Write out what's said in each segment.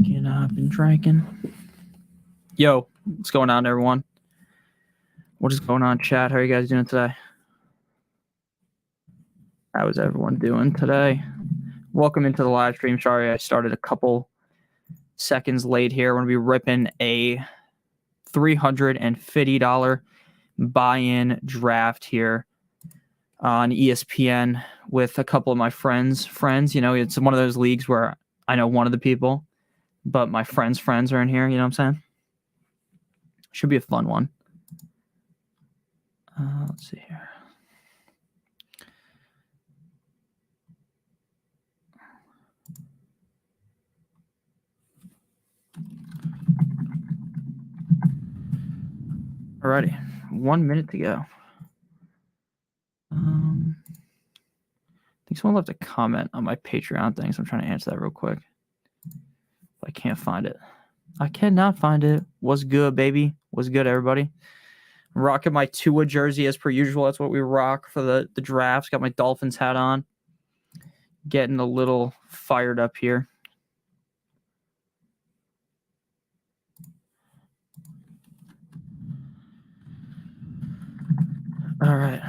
I've been drinking. Yo, what's going on, everyone? What is going on, chat? How are you guys doing today? How is everyone doing today? Welcome into the live stream. Sorry, I started a couple seconds late here. We're going to be ripping a $350 buy-in draft here on ESPN with a couple of my friends. You know, it's one of those leagues where I know one of the people, but my friends are in here. You know what I'm saying? Should be a fun one. Let's see here. Alrighty, 1 minute to go. I think someone left a comment on my Patreon thing, so I'm trying to answer that real quick. But I can't find it. I cannot find it. What's good, baby? What's good, everybody? I'm rocking my Tua jersey as per usual. That's what we rock for the drafts. Got my Dolphins hat on. Getting a little fired up here. All right.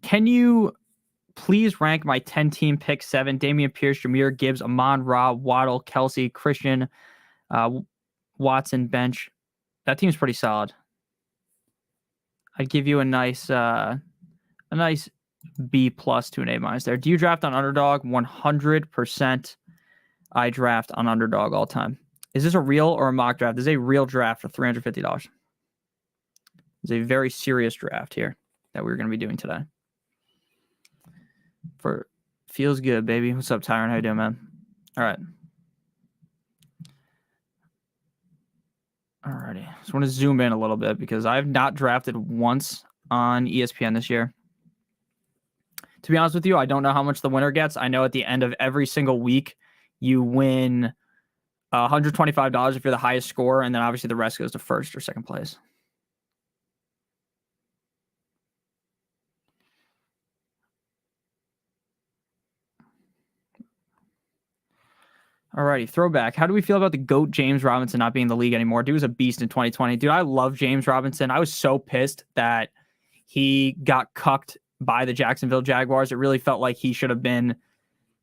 Can you please rank my 10-team pick 7? Dameon Pierce, Jahmyr Gibbs, Amon-Ra, Waddle, Kelsey, Christian, Watson, bench. That team's pretty solid. I'd give you a nice B plus to an A minus there. Do you draft on Underdog? 100%. I draft on Underdog all time. Is this a real or a mock draft? This is a real draft for $350. It's a very serious draft here that we're going to be doing today. Feels good, baby. What's up, Tyron? How you doing, man? All right. Alrighty. So I want to zoom in a little bit because I've not drafted once on ESPN this year. To be honest with you, I don't know how much the winner gets. I know at the end of every single week, you win $125 if you're the highest scorer, and then obviously the rest goes to first or second place. Alrighty, throwback. How do we feel about the GOAT James Robinson not being in the league anymore? Dude was a beast in 2020. Dude, I love James Robinson. I was so pissed that he got cucked by the Jacksonville Jaguars. It really felt like he should have been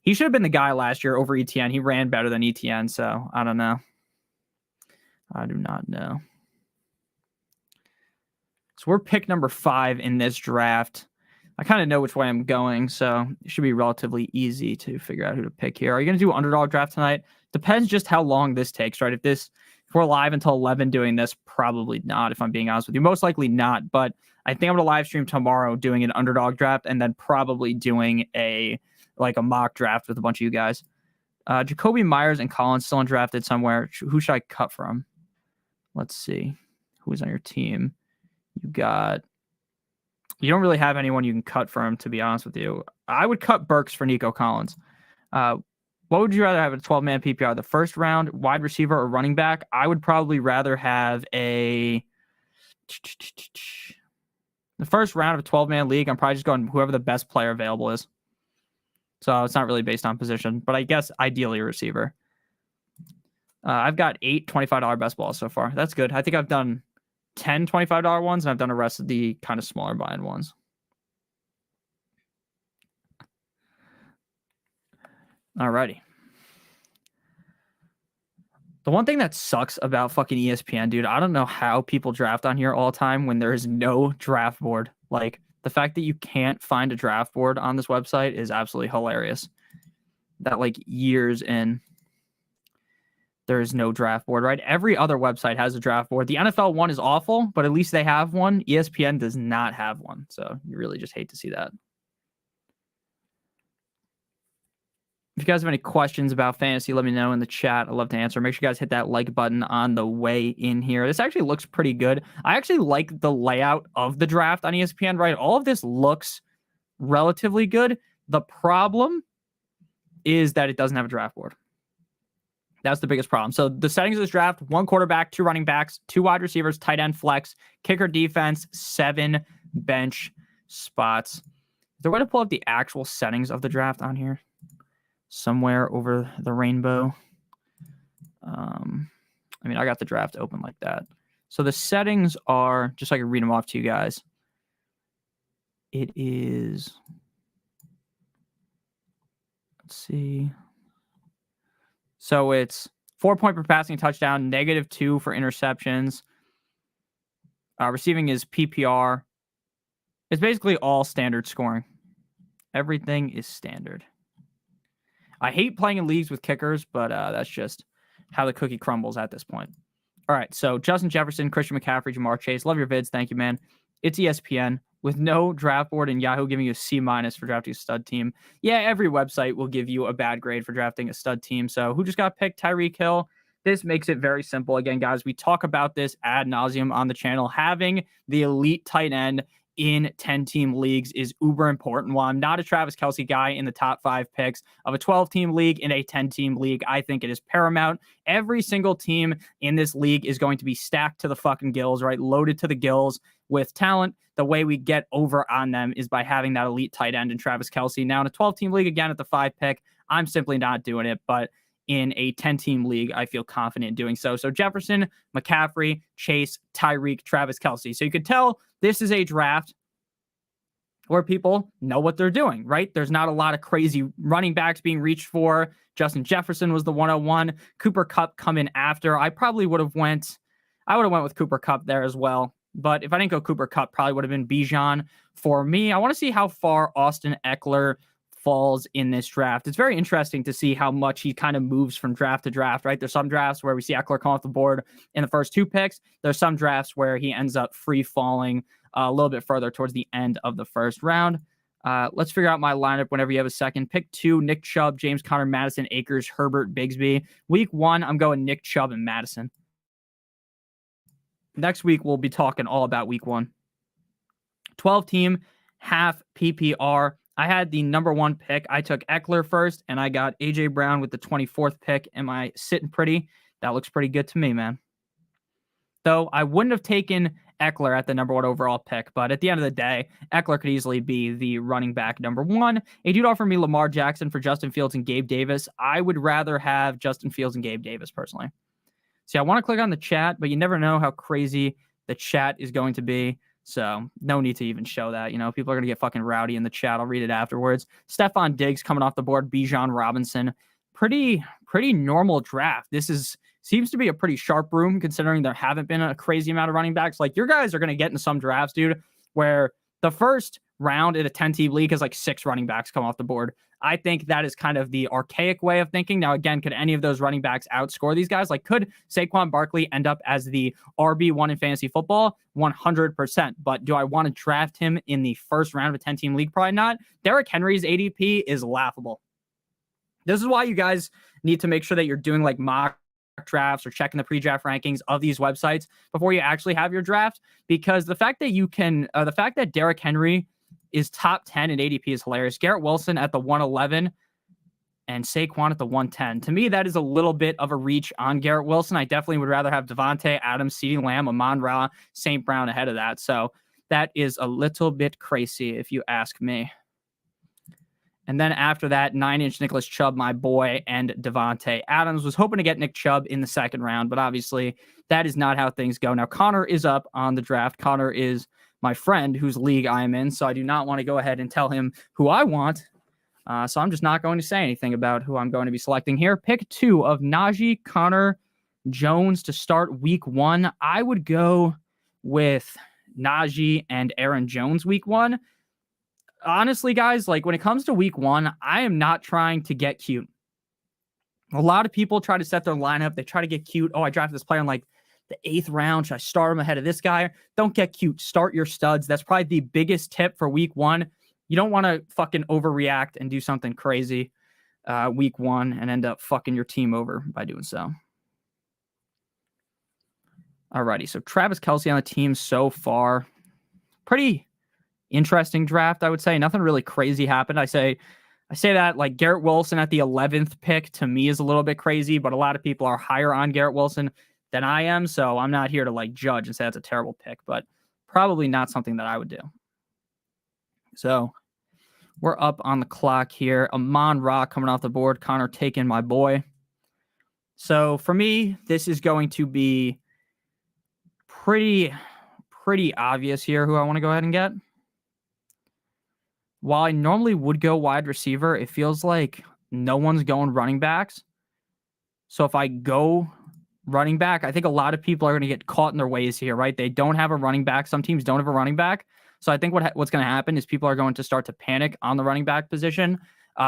the guy last year over ETN. He ran better than ETN, so I don't know. I do not know. So we're pick number 5 in this draft. I kind of know which way I'm going, so it should be relatively easy to figure out who to pick here. Are you going to do Underdog draft tonight? Depends just how long this takes, right? If we're live until 11 doing this, probably not, if I'm being honest with you. Most likely not, but I think I'm going to live stream tomorrow doing an Underdog draft and then probably doing a mock draft with a bunch of you guys. Jacoby Myers and Collins still undrafted somewhere. Who should I cut from? Let's see. Who's on your team? You don't really have anyone you can cut from, to be honest with you. I would cut Burks for Nico Collins. What would you rather have a 12-man PPR? The first round wide receiver or running back? I would probably rather have the first round of a 12-man league. I'm probably just going whoever the best player available is. So it's not really based on position, but I guess ideally a receiver. I've got 8 $25 best balls so far. That's good. I think I've done 10 $25 ones, and I've done the rest of the kind of smaller buy-in ones. Alrighty. The one thing that sucks about fucking ESPN, dude, I don't know how people draft on here all the time when there is no draft board. Like, the fact that you can't find a draft board on this website is absolutely hilarious. That, years in, there is no draft board, right? Every other website has a draft board. The NFL one is awful, but at least they have one. ESPN does not have one. So you really just hate to see that. If you guys have any questions about fantasy, let me know in the chat. I'd love to answer. Make sure you guys hit that like button on the way in here. This actually looks pretty good. I actually like the layout of the draft on ESPN, right? All of this looks relatively good. The problem is that it doesn't have a draft board. That's the biggest problem. So the settings of this draft: 1 quarterback, 2 running backs, 2 wide receivers, tight end, flex, kicker, defense, 7 bench spots. there a way to pull up the actual settings of the draft on here? Somewhere over the rainbow. I mean, I got the draft open like that. So the settings are, just so I can read them off to you guys. It is, let's see. So it's 4 point per passing touchdown, -2 for interceptions. Receiving is PPR. It's basically all standard scoring. Everything is standard. I hate playing in leagues with kickers, but that's just how the cookie crumbles at this point. All right, so Justin Jefferson, Christian McCaffrey, Jamar Chase. Love your vids. Thank you, man. It's ESPN with no draft board and Yahoo giving you a C- for drafting a stud team. Yeah, every website will give you a bad grade for drafting a stud team. So who just got picked? Tyreek Hill. This makes it very simple. Again, guys, we talk about this ad nauseum on the channel. Having the elite tight end in 10-team leagues is uber important. While I'm not a Travis Kelce guy in the top 5 picks of a 12-team league, in a 10-team league, I think it is paramount. Every single team in this league is going to be stacked to the fucking gills, right? Loaded to the gills with talent. The way we get over on them is by having that elite tight end in Travis Kelce. Now, in a 12-team league, again, at the 5 pick, I'm simply not doing it, but in a 10-team league, I feel confident in doing so. So Jefferson, McCaffrey, Chase, Tyreek, Travis Kelce. So you could tell this is a draft where people know what they're doing, right? There's not a lot of crazy running backs being reached for. Justin Jefferson was the 101. Cooper Kupp coming after. I would have went with Cooper Kupp there as well. But if I didn't go Cooper Kupp, probably would have been Bijan for me. I want to see how far Austin Eckler falls in this draft. It's very interesting to see how much he kind of moves from draft to draft, right? There's some drafts where we see Eckler come off the board in the first 2 picks. There's some drafts where he ends up free falling a little bit further towards the end of the first round. Let's figure out my lineup whenever you have a second. Pick 2, Nick Chubb, James Conner, Madison, Akers, Herbert, Bigsby. Week 1, I'm going Nick Chubb and Madison. Next week, we'll be talking all about week 1. 12-team, half PPR. I had the number 1 pick. I took Eckler first, and I got A.J. Brown with the 24th pick. Am I sitting pretty? That looks pretty good to me, man. Though I wouldn't have taken Eckler at the number 1 overall pick, but at the end of the day, Eckler could easily be the running back number 1. A dude offered me Lamar Jackson for Justin Fields and Gabe Davis. I would rather have Justin Fields and Gabe Davis, personally. See, I want to click on the chat, but you never know how crazy the chat is going to be. So no need to even show that. You know, people are going to get fucking rowdy in the chat. I'll read it afterwards. Stephon Diggs coming off the board. Bijan Robinson. Pretty normal draft. This seems to be a pretty sharp room considering there haven't been a crazy amount of running backs. Like, your guys are going to get in some drafts, dude, where the first round in a 10-team league has like 6 running backs come off the board. I think that is kind of the archaic way of thinking. Now, again, could any of those running backs outscore these guys? Like, could Saquon Barkley end up as the RB1 in fantasy football? 100%. But do I want to draft him in the first round of a 10-team league? Probably not. Derrick Henry's ADP is laughable. This is why you guys need to make sure that you're doing like mock drafts or checking the pre-draft rankings of these websites before you actually have your draft, because the fact that Derrick Henry is top 10 in ADP is hilarious. Garrett Wilson at the 111 and Saquon at the 110. To me, that is a little bit of a reach on Garrett Wilson. I definitely would rather have Devontae Adams, CeeDee Lamb, Amon-Ra, St. Brown ahead of that. So that is a little bit crazy if you ask me. And then after that, 9-inch Nicholas Chubb, my boy, and Devontae Adams. Was hoping to get Nick Chubb in the second round, but obviously that is not how things go. Now, Connor is up on the draft. Connor is my friend whose league I am in, so I do not want to go ahead and tell him who I want. So I'm just not going to say anything about who I'm going to be selecting here. Pick 2 of Najee, Connor, Jones to start week 1. I would go with Najee and Aaron Jones week 1. Honestly, guys, like when it comes to week 1, I am not trying to get cute. A lot of people try to set their lineup. They try to get cute. Oh, I drafted this player in like the 8th round. Should I start him ahead of this guy? Don't get cute. Start your studs. That's probably the biggest tip for week 1. You don't want to fucking overreact and do something crazy week 1 and end up fucking your team over by doing so. Alrighty, so Travis Kelce on the team so far. Pretty interesting draft, I would say. Nothing really crazy happened. I say that like Garrett Wilson at the 11th pick to me is a little bit crazy, but a lot of people are higher on Garrett Wilson than I am, so I'm not here to like judge and say that's a terrible pick, but probably not something that I would do. So We're up on the clock here. Amon-Ra coming off the board. Connor taking my boy. So for me, this is going to be pretty obvious here who I want to go ahead and get. While I normally would go wide receiver, it feels like no one's going running backs. So if I go running back, I think a lot of people are going to get caught in their ways here, right? They don't have a running back. Some teams don't have a running back. So I think what's going to happen is people are going to start to panic on the running back position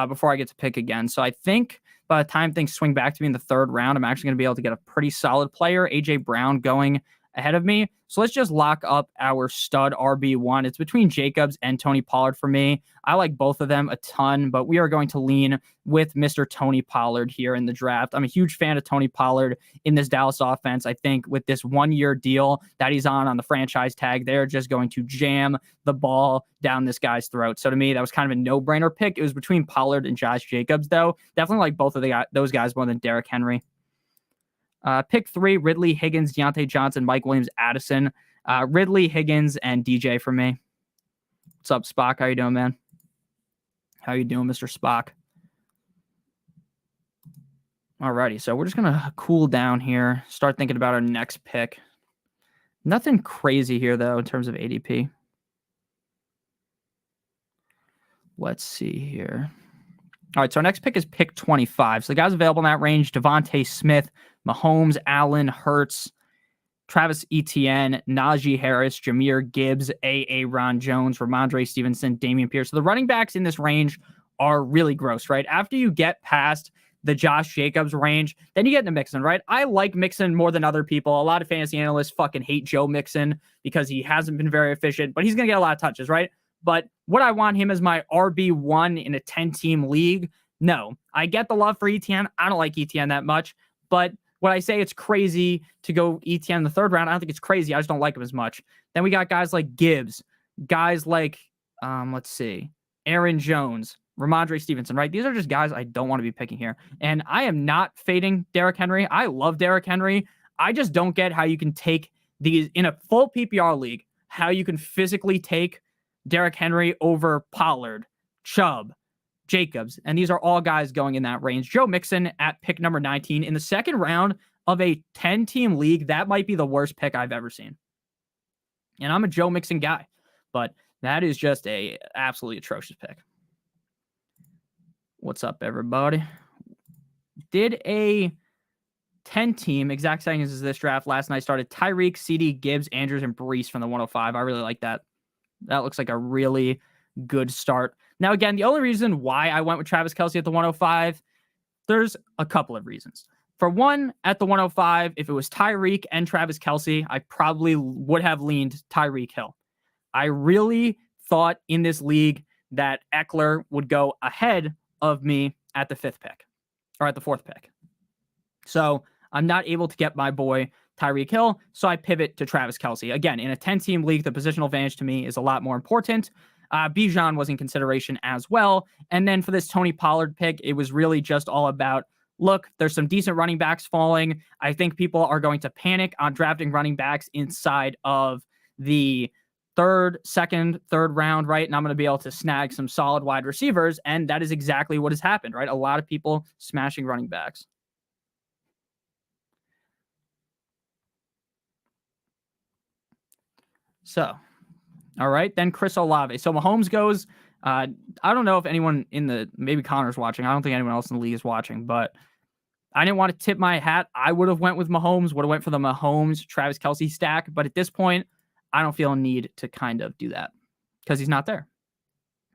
before I get to pick again. So I think by the time things swing back to me in the third round, I'm actually going to be able to get a pretty solid player, A.J. Brown, going ahead of me. So let's just lock up our stud RB1. It's between Jacobs and Tony Pollard for me. I like both of them a ton, but we are going to lean with Mr. Tony Pollard here in the draft. I'm a huge fan of Tony Pollard in this Dallas offense. I think with this 1-year deal that he's on the franchise tag, they're just going to jam the ball down this guy's throat. So to me, that was kind of a no-brainer pick. It was between Pollard and Josh Jacobs, though. Definitely like both of those guys more than Derrick Henry. Pick 3, Ridley, Higgins, Deontay Johnson, Mike Williams, Addison. Ridley, Higgins, and DJ for me. What's up, Spock? How you doing, man? How you doing, Mr. Spock? Alrighty, so we're just going to cool down here, start thinking about our next pick. Nothing crazy here, though, in terms of ADP. Let's see here. All right, so our next pick is pick 25. So the guys available in that range: Devontae Smith, Mahomes, Allen, Hurts, Travis Etienne, Najee Harris, Jahmyr Gibbs, Ron Jones, Ramondre Stevenson, Dameon Pierce. So the running backs in this range are really gross, right? After you get past the Josh Jacobs range, then you get into Mixon, right? I like Mixon more than other people. A lot of fantasy analysts fucking hate Joe Mixon because he hasn't been very efficient, but he's going to get a lot of touches, right? But would I want him as my RB1 in a 10-team league? No. I get the love for Etienne. I don't like Etienne that much. But when I say it's crazy to go Etienne in the third round, I don't think it's crazy. I just don't like him as much. Then we got guys like Gibbs, guys like, Aaron Jones, Ramondre Stevenson, right? These are just guys I don't want to be picking here. And I am not fading Derrick Henry. I love Derrick Henry. I just don't get how you can take these in a full PPR league, how you can physically take Derrick Henry over Pollard, Chubb, Jacobs, and these are all guys going in that range. Joe Mixon at pick number 19 in the second round of a 10-team league. That might be the worst pick I've ever seen. And I'm a Joe Mixon guy, but that is just a absolutely atrocious pick. What's up, everybody? Did a 10-team exact settings as this draft last night. Started Tyreek, CD, Gibbs, Andrews, and Brees from the 105. I really like that. That looks like a really good start. Now, again, the only reason why I went with Travis Kelce at the 105, there's a couple of reasons. For one, at the 105, if it was Tyreek and Travis Kelce, I probably would have leaned Tyreek Hill. I really thought in this league that Eckler would go ahead of me at the 5th pick, or at the 4th pick. So I'm not able to get my boy Tyreek Hill, so I pivot to Travis Kelce. Again, in a 10-team league, the positional advantage to me is a lot more important. Bijan was in consideration as well. And then for this Tony Pollard pick, it was really just all about, look, there's some decent running backs falling. I think people are going to panic on drafting running backs inside of the third round, right? And I'm going to be able to snag some solid wide receivers. And that is exactly what has happened, right? A lot of people smashing running backs. So, all right, then Chris Olave. So Mahomes goes, I don't know if anyone maybe Connor's watching. I don't think anyone else in the league is watching, but I didn't want to tip my hat. I would have went with Mahomes, would have went for the Mahomes, Travis Kelce stack. But at this point, I don't feel a need to kind of do that because he's not there.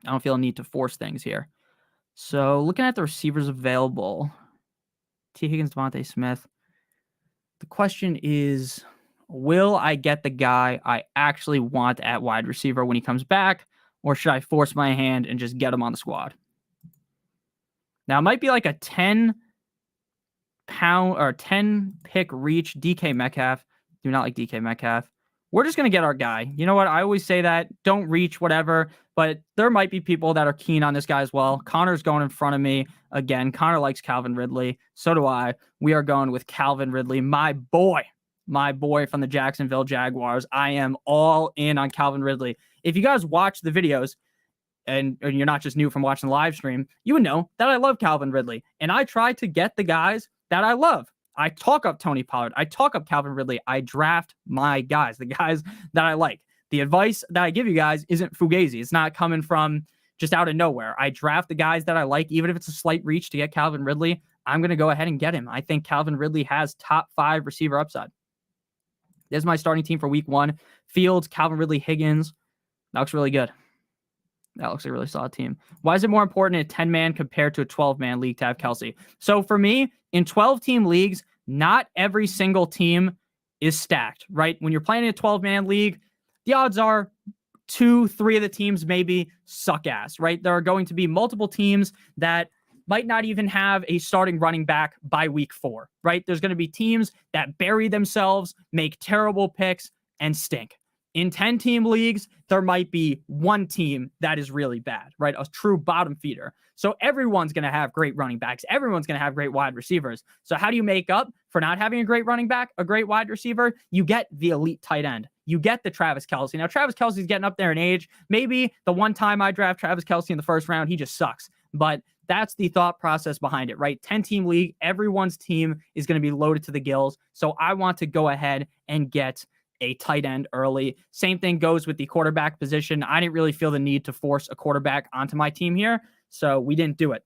I don't feel a need to force things here. So looking at the receivers available, T. Higgins, Devontae Smith, the question is, will I get the guy I actually want at wide receiver when he comes back, or should I force my hand and just get him on the squad? Now, it might be like a 10-pick reach. DK Metcalf. Do not like DK Metcalf. We're just going to get our guy. You know what? I always say that. Don't reach, whatever. But there might be people that are keen on this guy as well. Connor's going in front of me. Again, Connor likes Calvin Ridley. So do I. We are going with Calvin Ridley, my boy from the Jacksonville Jaguars. I am all in on Calvin Ridley. If you guys watch the videos, and you're not just new from watching the live stream, you would know that I love Calvin Ridley. And I try to get the guys that I love. I talk up Tony Pollard. I talk up Calvin Ridley. I draft my guys, the guys that I like. The advice that I give you guys isn't fugazi. It's not coming from just out of nowhere. I draft the guys that I like, even if it's a slight reach to get Calvin Ridley. I'm going to go ahead and get him. I think Calvin Ridley has top 5 receiver upside. There's my starting team for week 1. Fields, Calvin Ridley, Higgins. That looks really good. That looks like a really solid team. Why is it more important in a 10-man compared to a 12-man league to have Kelsey? So for me, in 12-team leagues, not every single team is stacked, right? When you're playing in a 12-man league, the odds are 2-3 of the teams maybe suck ass, right? There are going to be multiple teams that might not even have a starting running back by week 4, right? There's going to be teams that bury themselves, make terrible picks, and stink. In 10-team leagues, there might be one team that is really bad, right? A true bottom feeder. So everyone's going to have great running backs. Everyone's going to have great wide receivers. So how do you make up for not having a great running back, a great wide receiver? You get the elite tight end. You get the Travis Kelce. Now, Travis Kelce's getting up there in age. Maybe the one time I draft Travis Kelce in the first round, he just sucks. But that's the thought process behind it, right? 10-team league, everyone's team is going to be loaded to the gills. So I want to go ahead and get a tight end early. Same thing goes with the quarterback position. I didn't really feel the need to force a quarterback onto my team here, so we didn't do it.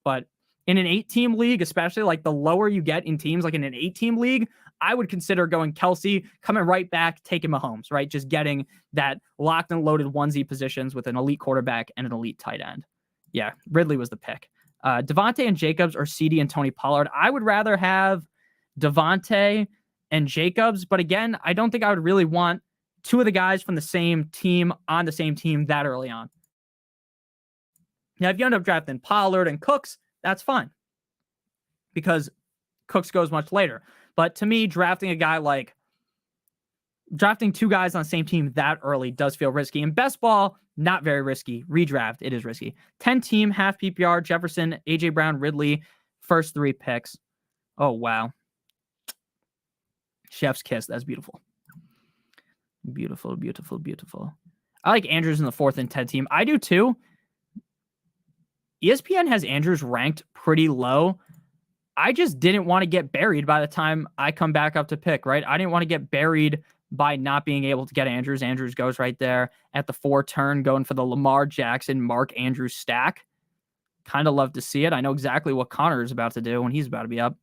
But in an 8-team league, especially like the lower you get in teams, like in an 8-team league, I would consider going Kelsey, coming right back, taking Mahomes, right? Just getting that locked and loaded onesie positions with an elite quarterback and an elite tight end. Yeah, Ridley was the pick. Devontae and Jacobs or CD and Tony Pollard. I would rather have Devontae and Jacobs, but again, I don't think I would really want 2 of the guys from the same team on the same team that early on. Now, if you end up drafting Pollard and Cooks, that's fine because Cooks goes much later. But to me, drafting 2 guys on the same team that early does feel risky. In best ball, not very risky. Redraft, it is risky. 10-team, half PPR, Jefferson, AJ Brown, Ridley, first 3 picks. Oh, wow. Chef's kiss. That's beautiful. Beautiful, beautiful, beautiful. I like Andrews in the 4th and 10 team. I do too. ESPN has Andrews ranked pretty low. I just didn't want to get buried by the time I come back up to pick, right? I didn't want to get buried by not being able to get Andrews. Andrews goes right there at the 4 turn, going for the Lamar Jackson, Mark Andrews stack. Kind of love to see it. I know exactly what Connor is about to do when he's about to be up.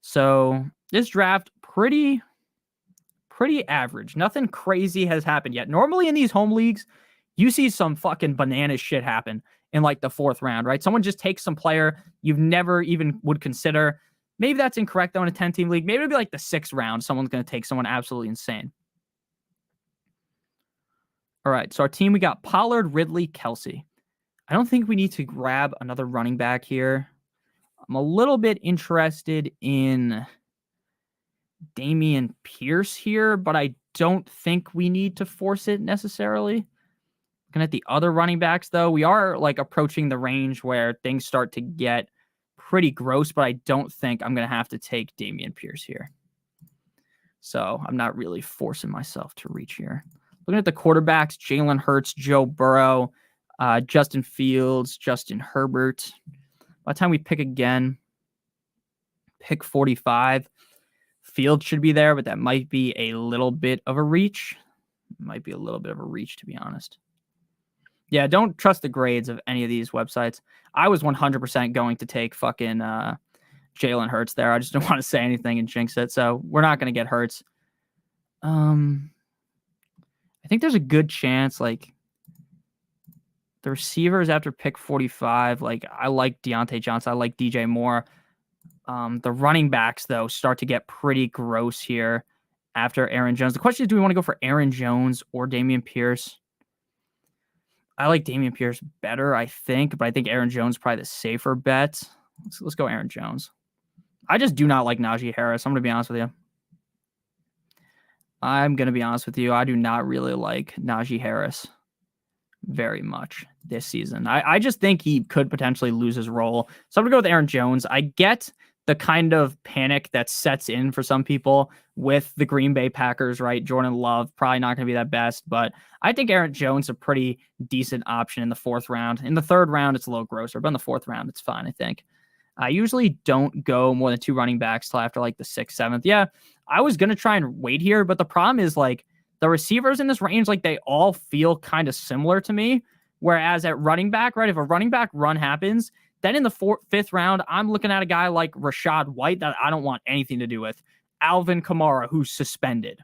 So this draft, pretty average. Nothing crazy has happened yet. Normally in these home leagues, you see some fucking bananas shit happen in like the 4th round, right? Someone just takes some player you've never even would consider. Maybe that's incorrect though in a 10-team league. Maybe it'll be like the 6th round. Someone's going to take someone absolutely insane. All right, so our team, we got Pollard, Ridley, Kelsey. I don't think we need to grab another running back here. I'm a little bit interested in Dameon Pierce here, but I don't think we need to force it necessarily. Looking at the other running backs, though, we are like approaching the range where things start to get pretty gross, but I don't think I'm going to have to take Dameon Pierce here. So I'm not really forcing myself to reach here. Looking at the quarterbacks, Jalen Hurts, Joe Burrow, Justin Fields, Justin Herbert. By the time we pick again, pick 45, Fields should be there, but that might be a little bit of a reach. Might be a little bit of a reach, to be honest. Yeah, don't trust the grades of any of these websites. I was 100% going to take fucking Jalen Hurts there. I just don't want to say anything and jinx it, so we're not going to get Hurts. I think there's a good chance, like, the receivers after pick 45, like, I like Deontay Johnson. I like DJ Moore. The running backs, though, start to get pretty gross here after Aaron Jones. The question is, do we want to go for Aaron Jones or Dameon Pierce? I like Dameon Pierce better, I think, but I think Aaron Jones is probably the safer bet. Let's go Aaron Jones. I just do not like Najee Harris. I'm going to be honest with you. I do not really like Najee Harris very much this season. I just think he could potentially lose his role. So I'm going to go with Aaron Jones. I get the kind of panic that sets in for some people with the Green Bay Packers, right? Jordan Love, probably not going to be that best, but I think Aaron Jones is a pretty decent option in the 4th round. In the 3rd round, it's a little grosser, but in the 4th round, it's fine, I think. I usually don't go more than 2 running backs till after like the 6th, 7th. Yeah, I was going to try and wait here, but the problem is like the receivers in this range, like they all feel kind of similar to me. Whereas at running back, right, if a running back run happens, then in the 5th round, I'm looking at a guy like Rachaad White that I don't want anything to do with. Alvin Kamara, who's suspended.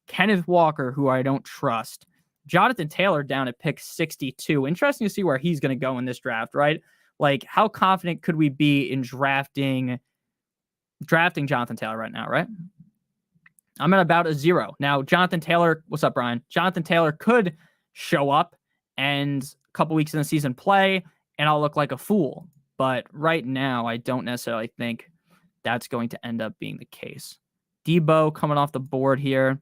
Kenneth Walker, who I don't trust. Jonathan Taylor down at pick 62. Interesting to see where he's going to go in this draft, right? Like, how confident could we be in drafting Jonathan Taylor right now, right? I'm at about a 0. Now, Jonathan Taylor, what's up, Brian? Jonathan Taylor could show up and a couple weeks in the season play, and I'll look like a fool. But right now, I don't necessarily think that's going to end up being the case. Debo coming off the board here.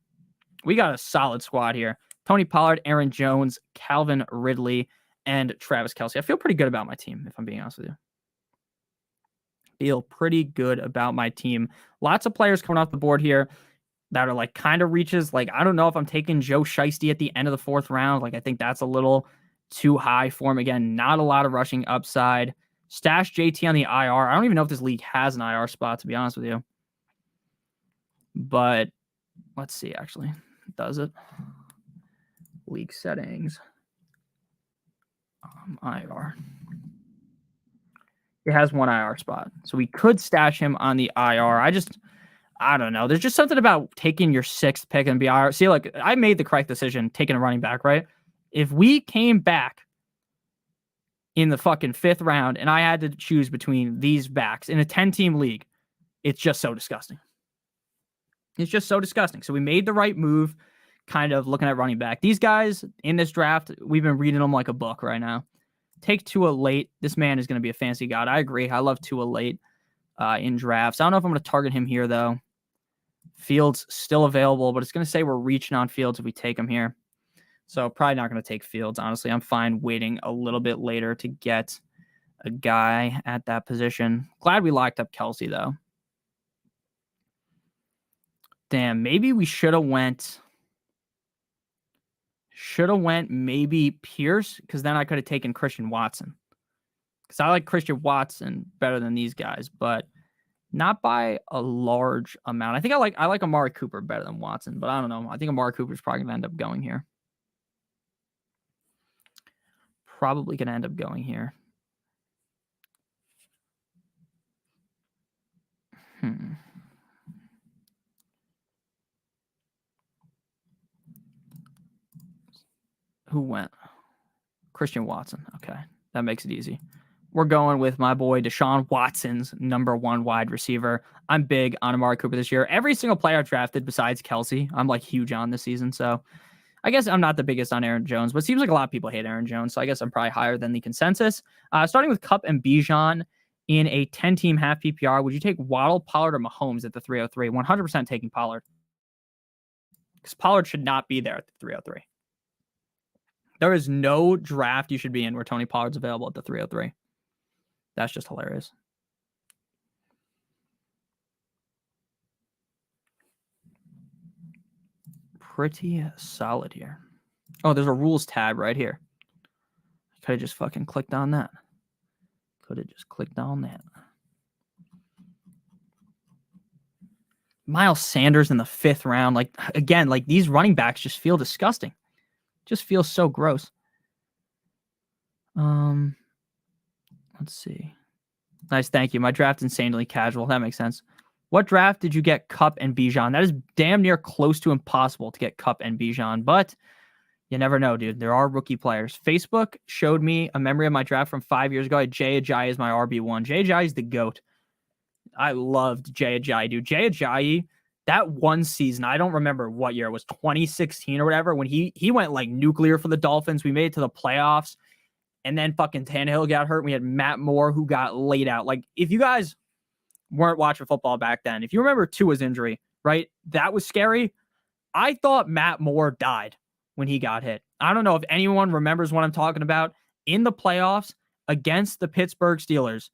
We got a solid squad here. Tony Pollard, Aaron Jones, Calvin Ridley, and Travis Kelce. I feel pretty good about my team, if I'm being honest with you. Feel pretty good about my team. Lots of players coming off the board here that are like kind of reaches. Like, I don't know if I'm taking Joe Shiesty at the end of the 4th round. Like, I think that's a little too high for him. Again, not a lot of rushing upside. Stash JT on the IR. I don't even know if this league has an IR spot, to be honest with you. But let's see, actually. Does it? League settings. IR. It has 1 IR spot. So we could stash him on the IR. I don't know. There's just something about taking your 6th pick and be IR. See, like, I made the correct decision taking a running back, right? If we came back in the fucking 5th round and I had to choose between these backs in a 10-team league, it's just so disgusting. It's just so disgusting. So we made the right move, kind of looking at running back. These guys in this draft, we've been reading them like a book right now. Take Tua late. This man is going to be a fantasy god. I agree. I love Tua late in drafts. I don't know if I'm going to target him here, though. Fields still available, but it's going to say we're reaching on Fields if we take him here. So probably not going to take Fields, honestly. I'm fine waiting a little bit later to get a guy at that position. Glad we locked up Kelce, though. Damn, maybe we should have went maybe Pierce, because then I could have taken Christian Watson. Because I like Christian Watson better than these guys, but not by a large amount. I think I like Amari Cooper better than Watson, but I don't know. I think Amari Cooper is probably going to end up going here. Probably going to end up going here. Who went? Christian Watson. Okay, that makes it easy. We're going with my boy Deshaun Watson's #1 wide receiver. I'm big on Amari Cooper this year. Every single player I've drafted besides Kelce, I'm like huge on this season. So I guess I'm not the biggest on Aaron Jones, but it seems like a lot of people hate Aaron Jones. So I guess I'm probably higher than the consensus. Starting with Kupp and Bijan in a 10-team half PPR, would you take Waddle, Pollard, or Mahomes at the 303? 100% taking Pollard. Because Pollard should not be there at the 303. There is no draft you should be in where Tony Pollard's available at the 303. That's just hilarious. Pretty solid here. Oh, there's a rules tab right here. Could have just fucking clicked on that. Miles Sanders in the 5th round. Like, again, like these running backs just feel disgusting. Just feels so gross. Let's see. Nice, thank you. My draft's insanely casual. That makes sense. What draft did you get Kupp and Bijan? That is damn near close to impossible to get Kupp and Bijan, but you never know, dude. There are rookie players. Facebook showed me a memory of my draft from 5 years ago. I had Jay Ajayi as my RB1. Jay Ajayi is the GOAT. I loved Jay Ajayi, dude. Jay Ajayi, that one season, I don't remember what year it was, 2016 or whatever, when he went like nuclear for the Dolphins. We made it to the playoffs, and then fucking Tannehill got hurt. We had Matt Moore who got laid out. Like, if you guys weren't watching football back then, if you remember Tua's injury, right? That was scary. I thought Matt Moore died when he got hit. I don't know if anyone remembers what I'm talking about. In the playoffs against the Pittsburgh Steelers,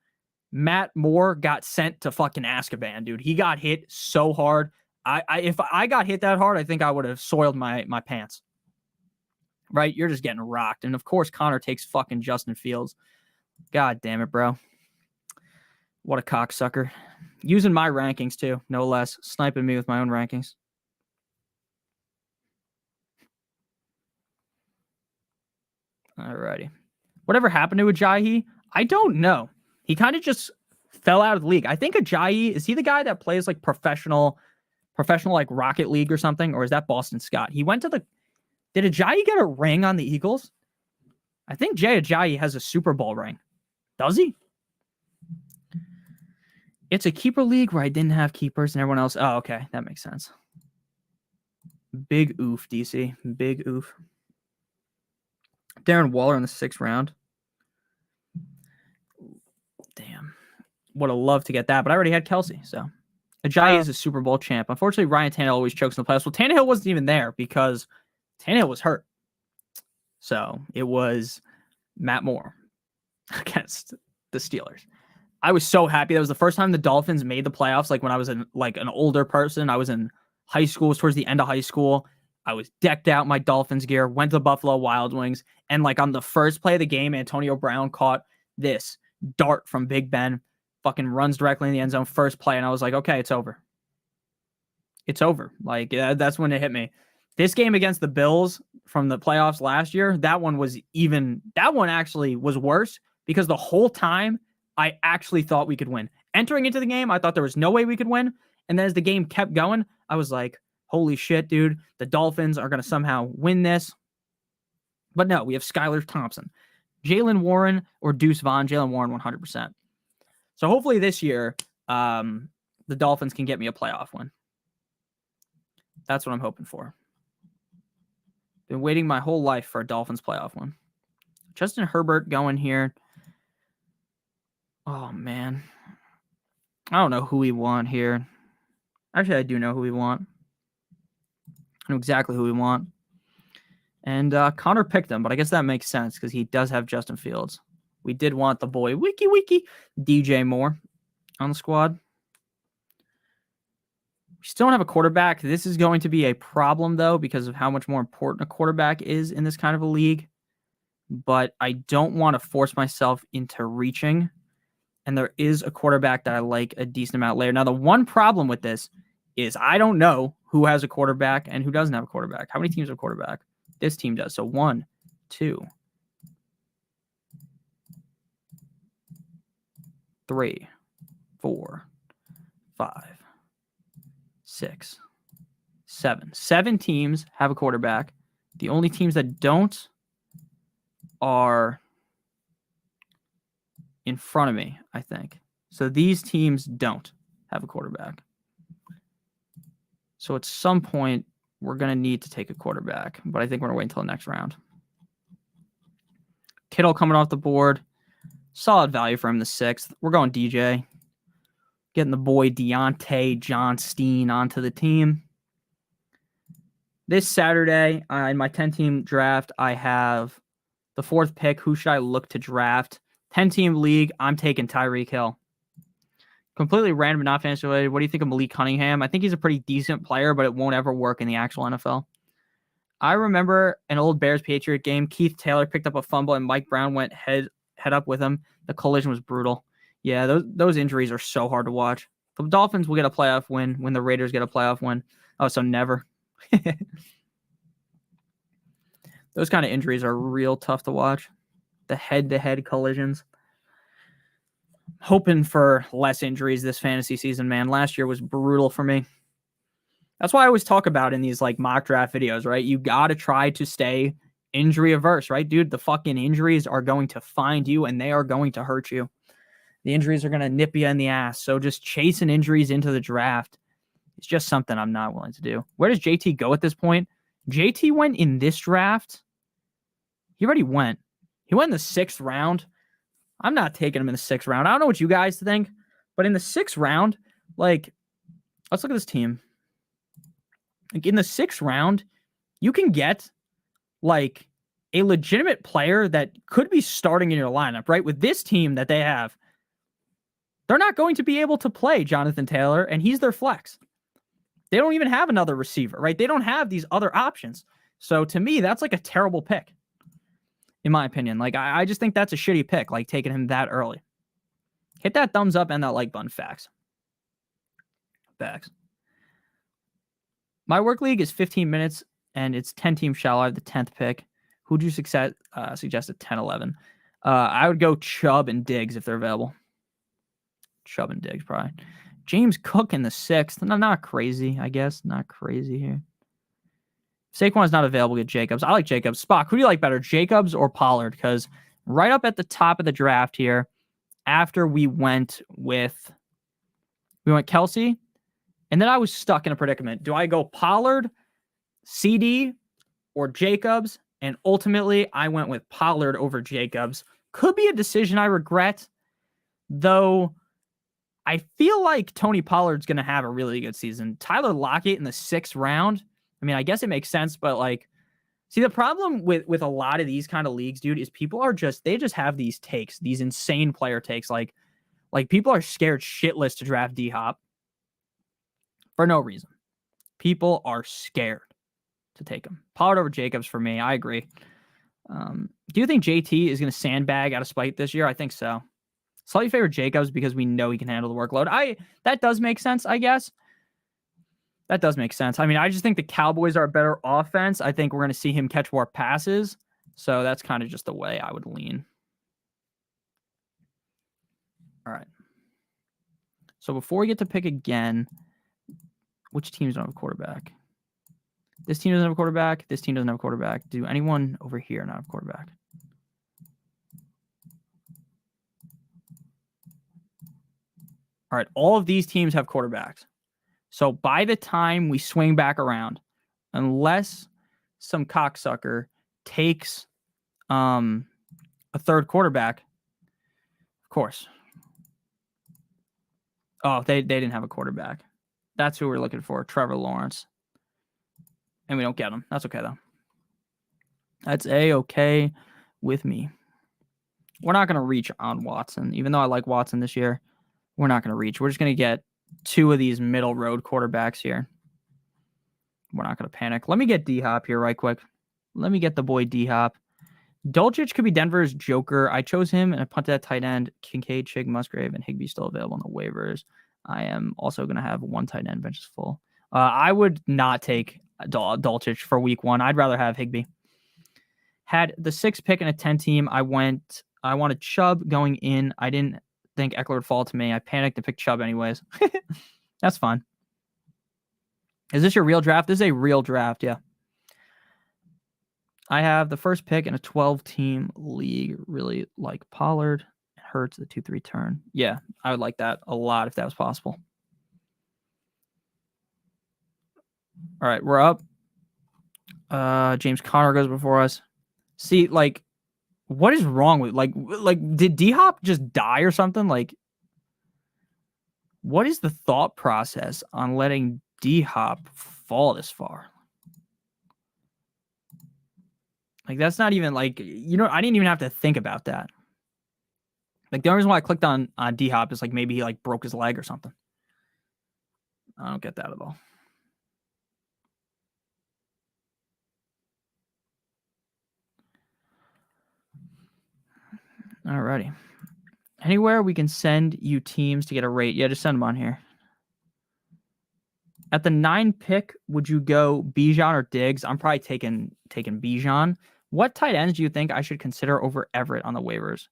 Matt Moore got sent to fucking Azkaban, dude. He got hit so hard. If I got hit that hard, I think I would have soiled my pants. Right? You're just getting rocked. And of course, Connor takes fucking Justin Fields. God damn it, bro. What a cocksucker. Using my rankings too, no less. Sniping me with my own rankings. Alrighty. Whatever happened to Ajayi? I don't know. He kind of just fell out of the league. I think Ajayi, is he the guy that plays like professional like Rocket League or something? Or is that Boston Scott? He went to the... Did Ajayi get a ring on the Eagles? I think Jay Ajayi has a Super Bowl ring. Does he? It's a keeper league where I didn't have keepers and everyone else... Oh, okay. That makes sense. Big oof, DC. Big oof. Darren Waller in the 6th round. Damn. Would have loved to get that, but I already had Kelsey, so... Ajayi is a Super Bowl champ. Unfortunately, Ryan Tannehill always chokes in the playoffs. Well, Tannehill wasn't even there because Tannehill was hurt. So it was Matt Moore against the Steelers. I was so happy. That was the first time the Dolphins made the playoffs. Like when I was an older person, I was in high school, towards the end of high school. I was decked out in my Dolphins gear, went to the Buffalo Wild Wings, and like on the first play of the game, Antonio Brown caught this dart from Big Ben. Fucking runs directly in the end zone, first play, and I was like, okay, it's over. It's over. Like, that's when it hit me. This game against the Bills from the playoffs last year, that one actually was worse because the whole time I actually thought we could win. Entering into the game, I thought there was no way we could win, and then as the game kept going, I was like, holy shit, dude, the Dolphins are going to somehow win this. But no, we have Skylar Thompson, Jalen Warren, or Deuce Vaughn. Jalen Warren, 100%. So hopefully this year, the Dolphins can get me a playoff win. That's what I'm hoping for. Been waiting my whole life for a Dolphins playoff win. Justin Herbert going here. Oh, man. I don't know who we want here. Actually, I do know who we want. I know exactly who we want. And Connor picked him, but I guess that makes sense because he does have Justin Fields. We did want the boy, wiki, DJ Moore on the squad. We still don't have a quarterback. This is going to be a problem, though, because of how much more important a quarterback is in this kind of a league. But I don't want to force myself into reaching. And there is a quarterback that I like a decent amount later. Now, the one problem with this is I don't know who has a quarterback and who doesn't have a quarterback. How many teams have a quarterback? This team does. So 1, 2, 3, 4, 5, 6, 7. 7 teams have a quarterback. The only teams that don't are in front of me, I think. So these teams don't have a quarterback. So at some point, we're going to need to take a quarterback, but I think we're going to wait until the next round. Kittle coming off the board. Solid value for him, the 6th. We're going DJ. Getting the boy Deontay John Steen onto the team. This Saturday, in my 10-team draft, I have the 4th pick. Who should I look to draft? 10-team league, I'm taking Tyreek Hill. Completely random, not fantasy related. What do you think of Malik Cunningham? I think he's a pretty decent player, but it won't ever work in the actual NFL. I remember an old Bears-Patriot game. Keith Taylor picked up a fumble, and Mike Brown went head up with him. The collision was brutal. Yeah, those injuries are so hard to watch. The Dolphins will get a playoff win when the Raiders get a playoff win. Oh, so never. Those kind of injuries are real tough to watch. The head-to-head collisions. Hoping for less injuries this fantasy season, man. Last year was brutal for me. That's why I always talk about in these like mock draft videos, right? You got to try to stay injury averse, right? Dude, the fucking injuries are going to find you and they are going to hurt you. The injuries are going to nip you in the ass. So just chasing injuries into the draft is just something I'm not willing to do. Where does JT go at this point? JT went in this draft. He already went. He went in the 6th round. I'm not taking him in the 6th round. I don't know what you guys think, but in the 6th round, like, let's look at this team. Like, in the 6th round, you can get, like, a legitimate player that could be starting in your lineup, right? With this team that they have, They're not going to be able to play Jonathan Taylor, and he's their flex. They don't even have another receiver, right? They don't have these other options. So to me, that's like a terrible pick, in my opinion. Like, I just think that's a shitty pick, like taking him that early. Hit that thumbs up and that like button. Facts. My work league is 15 minutes, and it's 10 team shallow. I have the 10th pick. Who'd you suggest at 10-11? I would go Chubb and Diggs if they're available. Chubb and Diggs, probably. James Cook in the 6th. Not crazy, I guess. Not crazy here. Saquon's not available. Get Jacobs. I like Jacobs. Spock, who do you like better, Jacobs or Pollard? Because right up at the top of the draft here, after we went Kelsey, and then I was stuck in a predicament. Do I go Pollard, CD, or Jacobs? And ultimately, I went with Pollard over Jacobs. Could be a decision I regret, though. I feel like Tony Pollard's going to have a really good season. Tyler Lockett in the 6th round. I mean, I guess it makes sense, but like, see, the problem with a lot of these kind of leagues, dude, is people are they just have these takes, these insane player takes. Like people are scared shitless to draft D-Hop for no reason. People are scared to take him. Pollard over Jacobs for me. I agree. Do you think JT is going to sandbag out of spite this year? I think so. Slightly favor Jacobs because we know he can handle the workload. That does make sense, I guess. That does make sense. I mean, I just think the Cowboys are a better offense. I think we're going to see him catch more passes. So that's kind of just the way I would lean. All right. So before we get to pick again, which teams don't have a quarterback? This team doesn't have a quarterback. This team doesn't have a quarterback. Do anyone over here not have a quarterback? All right. All of these teams have quarterbacks. So by the time we swing back around, unless some cocksucker takes a third quarterback, of course. Oh, they didn't have a quarterback. That's who we're looking for, Trevor Lawrence. And we don't get him. That's okay, though. That's A-okay with me. We're not going to reach on Watson. Even though I like Watson this year, we're not going to reach. We're just going to get 2 of these middle road quarterbacks here. We're not going to panic. Let me get D-Hop here right quick. Let me get the boy D-Hop. Dulcich could be Denver's Joker. I chose him, and I punted at tight end. Kincaid, Chig, Musgrave, and Higbee still available on the waivers. I am also going to have 1 tight end bench is full. I would not take Dulcich for week 1. I'd rather have Higbee. Had the 6th pick in a 10 team. I wanted Chubb going in. I didn't think Eckler would fall to me. I panicked and picked Chubb anyways. That's fine. Is this your real draft? This is a real draft, yeah. I have the first pick in a 12-team league. Really like Pollard. It hurts the 2-3 turn. Yeah, I would like that a lot if that was possible. All right, we're up. James Conner goes before us. See, like, what is wrong with like did D-Hop just die or something? Like, what is the thought process on letting D-Hop fall this far? Like, that's not even like, I didn't even have to think about that. Like, the only reason why I clicked on D-Hop is like maybe he like broke his leg or something. I don't get that at all. Alrighty. Anywhere we can send you teams to get a rate. Yeah, just send them on here. At the 9 pick, would you go Bijan or Diggs? I'm probably taking Bijan. What tight ends do you think I should consider over Everett on the waivers?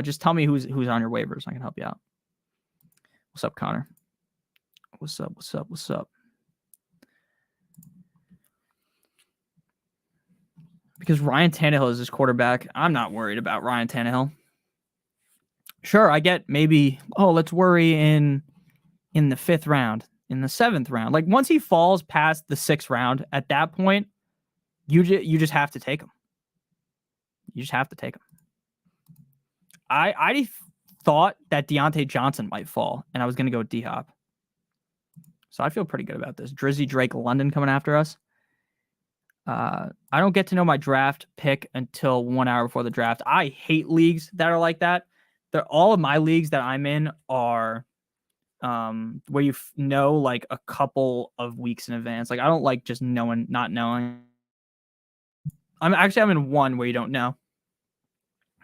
Just tell me who's on your waivers. I can help you out. What's up, Connor? What's up? Because Ryan Tannehill is his quarterback. I'm not worried about Ryan Tannehill. Sure, I get maybe, let's worry in the 5th round, in the 7th round. Like, once he falls past the 6th round, at that point, you just have to take him. You just have to take him. I thought that Deontay Johnson might fall, and I was going to go D-Hop. So I feel pretty good about this. Drizzy, Drake, London coming after us. I don't get to know my draft pick until 1 hour before the draft. I hate leagues that are like that. all of my leagues that I'm in are where you know like a couple of weeks in advance. Like I don't like just not knowing. I'm in one where you don't know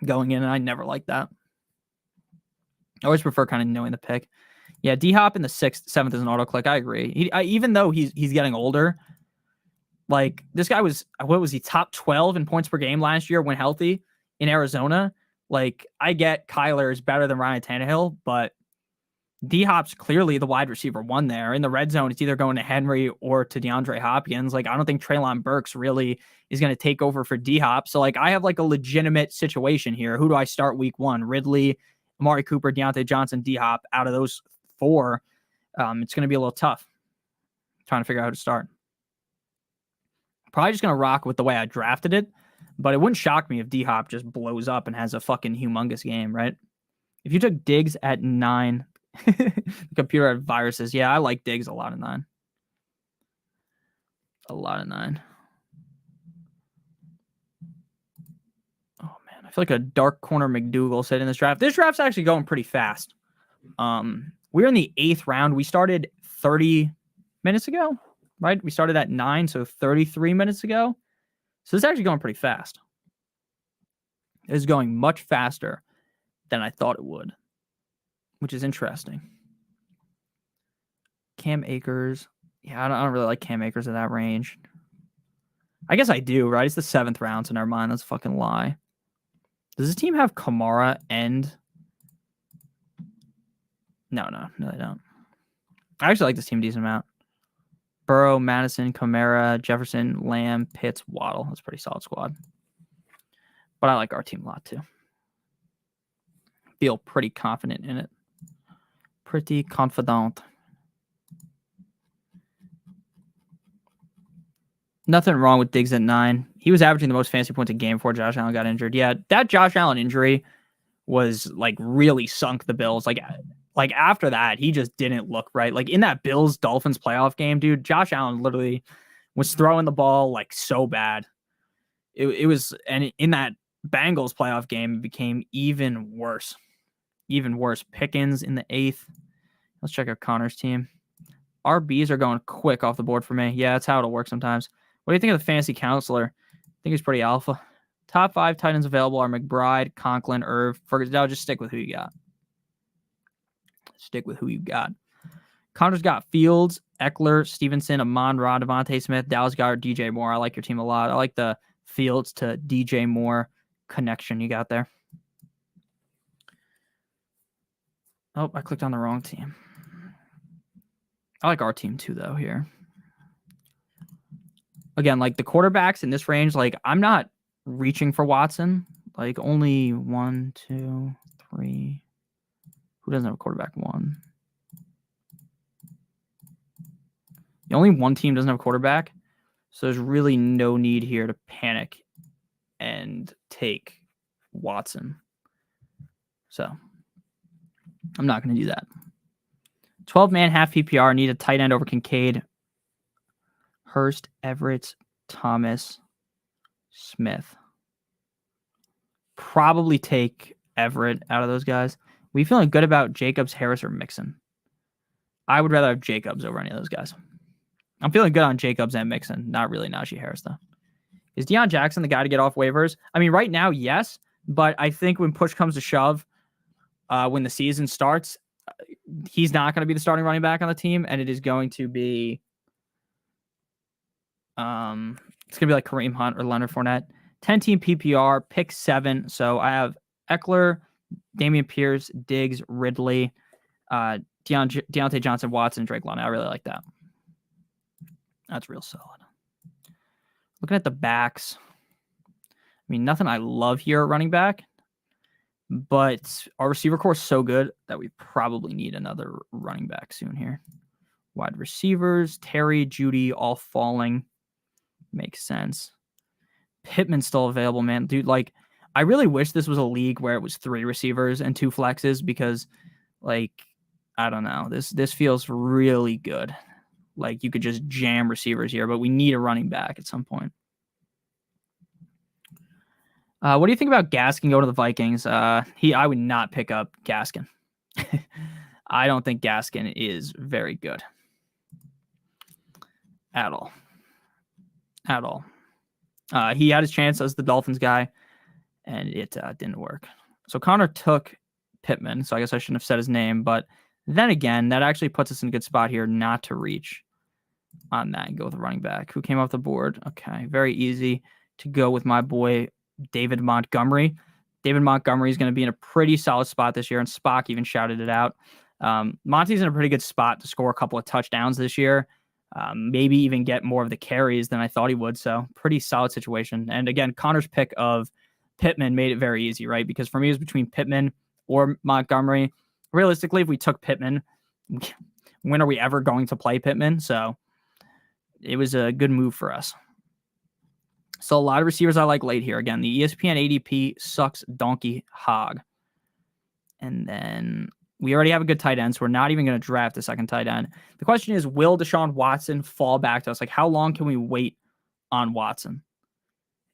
going in, and I never like that. I always prefer kind of knowing the pick. Yeah, D-Hop in the 6th, 7th is an auto click. I agree. Even though he's getting older, like this guy was, what was he, top 12 in points per game last year when healthy in Arizona? Like I get Kyler is better than Ryan Tannehill, but D-Hop's clearly the wide receiver 1 there. In the red zone, it's either going to Henry or to DeAndre Hopkins. Like I don't think Treylon Burks really is going to take over for D-Hop. So like I have like a legitimate situation here. Who do I start week 1? Ridley, Amari Cooper, Deontay Johnson, D-Hop. Out of those 4, it's going to be a little tough trying to figure out how to start. Probably just going to rock with the way I drafted it, but it wouldn't shock me if D-Hop just blows up and has a fucking humongous game, right? If you took Diggs at 9, the computer had viruses. Yeah, I like Diggs a lot of 9. A lot of 9. Oh, man. I feel like a dark corner McDougal said in this draft. This draft's actually going pretty fast. We're in the 8th round. We started 30 minutes ago, right? We started at 9, so 33 minutes ago. So it's actually going pretty fast. It's going much faster than I thought it would, which is interesting. Cam Akers. Yeah, I don't really like Cam Akers at that range. I guess I do, right? It's the 7th round, so never mind. That's a fucking lie. Does this team have Kamara and... No, they don't. I actually like this team a decent amount. Burrow, Madison, Kamara, Jefferson, Lamb, Pitts, Waddle. That's a pretty solid squad. But I like our team a lot, too. Feel pretty confident in it. Pretty confident. Nothing wrong with Diggs at 9. He was averaging the most fantasy points a game before Josh Allen got injured. Yeah, that Josh Allen injury was like really sunk the Bills. Like after that, he just didn't look right. Like in that Bills-Dolphins playoff game, dude, Josh Allen literally was throwing the ball like so bad. It was, and in that Bengals playoff game, it became even worse. Even worse. Pickens in the 8th. Let's check out Connor's team. RBs are going quick off the board for me. Yeah, that's how it'll work sometimes. What do you think of the fantasy counselor? I think he's pretty alpha. Top 5 tight ends available are McBride, Conklin, Irv. Now just stick with who you got. Stick with who you got. Connor's got Fields, Eckler, Stevenson, Amon-Ra, Devontae Smith, Dallas Goedert, DJ Moore. I like your team a lot. I like the Fields to DJ Moore connection you got there. Oh, I clicked on the wrong team. I like our team too, though, here. Again, like the quarterbacks in this range, like I'm not reaching for Watson. Like only 1, 2, 3. Who doesn't have a quarterback? 1. Only one team doesn't have a quarterback. So there's really no need here to panic and take Watson. So I'm not going to do that. 12-man half PPR. Need a tight end over Kincaid, Hurst, Everett, Thomas, Smith. Probably take Everett out of those guys. We feeling good about Jacobs, Harris, or Mixon? I would rather have Jacobs over any of those guys. I'm feeling good on Jacobs and Mixon. Not really Najee Harris, though. Is Deion Jackson the guy to get off waivers? I mean, right now, yes. But I think when push comes to shove, when the season starts, he's not going to be the starting running back on the team, and it is going to be it's going to be like Kareem Hunt or Leonard Fournette. 10-team PPR, pick 7. So I have Eckler, Dameon Pierce, Diggs, Ridley, Deontay Johnson, Watson, Drake London. I really like that. That's real solid. Looking at the backs, I mean, nothing I love here at running back, but our receiver core is so good that we probably need another running back soon here. Wide receivers, Terry, Judy, all falling. Makes sense. Pittman's still available, man. Dude, like, I really wish this was a league where it was 3 receivers and 2 flexes because, like, I don't know. This feels really good. Like, you could just jam receivers here, but we need a running back at some point. What do you think about Gaskin going to the Vikings? I would not pick up Gaskin. I don't think Gaskin is very good at all. At all. He had his chance as the Dolphins guy, and it didn't work. So Connor took Pittman, so I guess I shouldn't have said his name, but then again, that actually puts us in a good spot here not to reach on that and go with a running back. Who came off the board? Okay, very easy to go with my boy David Montgomery. David Montgomery is going to be in a pretty solid spot this year, and Spock even shouted it out. Monty's in a pretty good spot to score a couple of touchdowns this year. Maybe even get more of the carries than I thought he would. So pretty solid situation. And again, Connor's pick of Pittman made it very easy, right? Because for me, it was between Pittman or Montgomery. Realistically, if we took Pittman, when are we ever going to play Pittman? So it was a good move for us. So a lot of receivers I like late here. Again, the ESPN ADP sucks donkey hog. And then we already have a good tight end, so we're not even going to draft a second tight end. The question is, will Deshaun Watson fall back to us? Like, how long can we wait on Watson?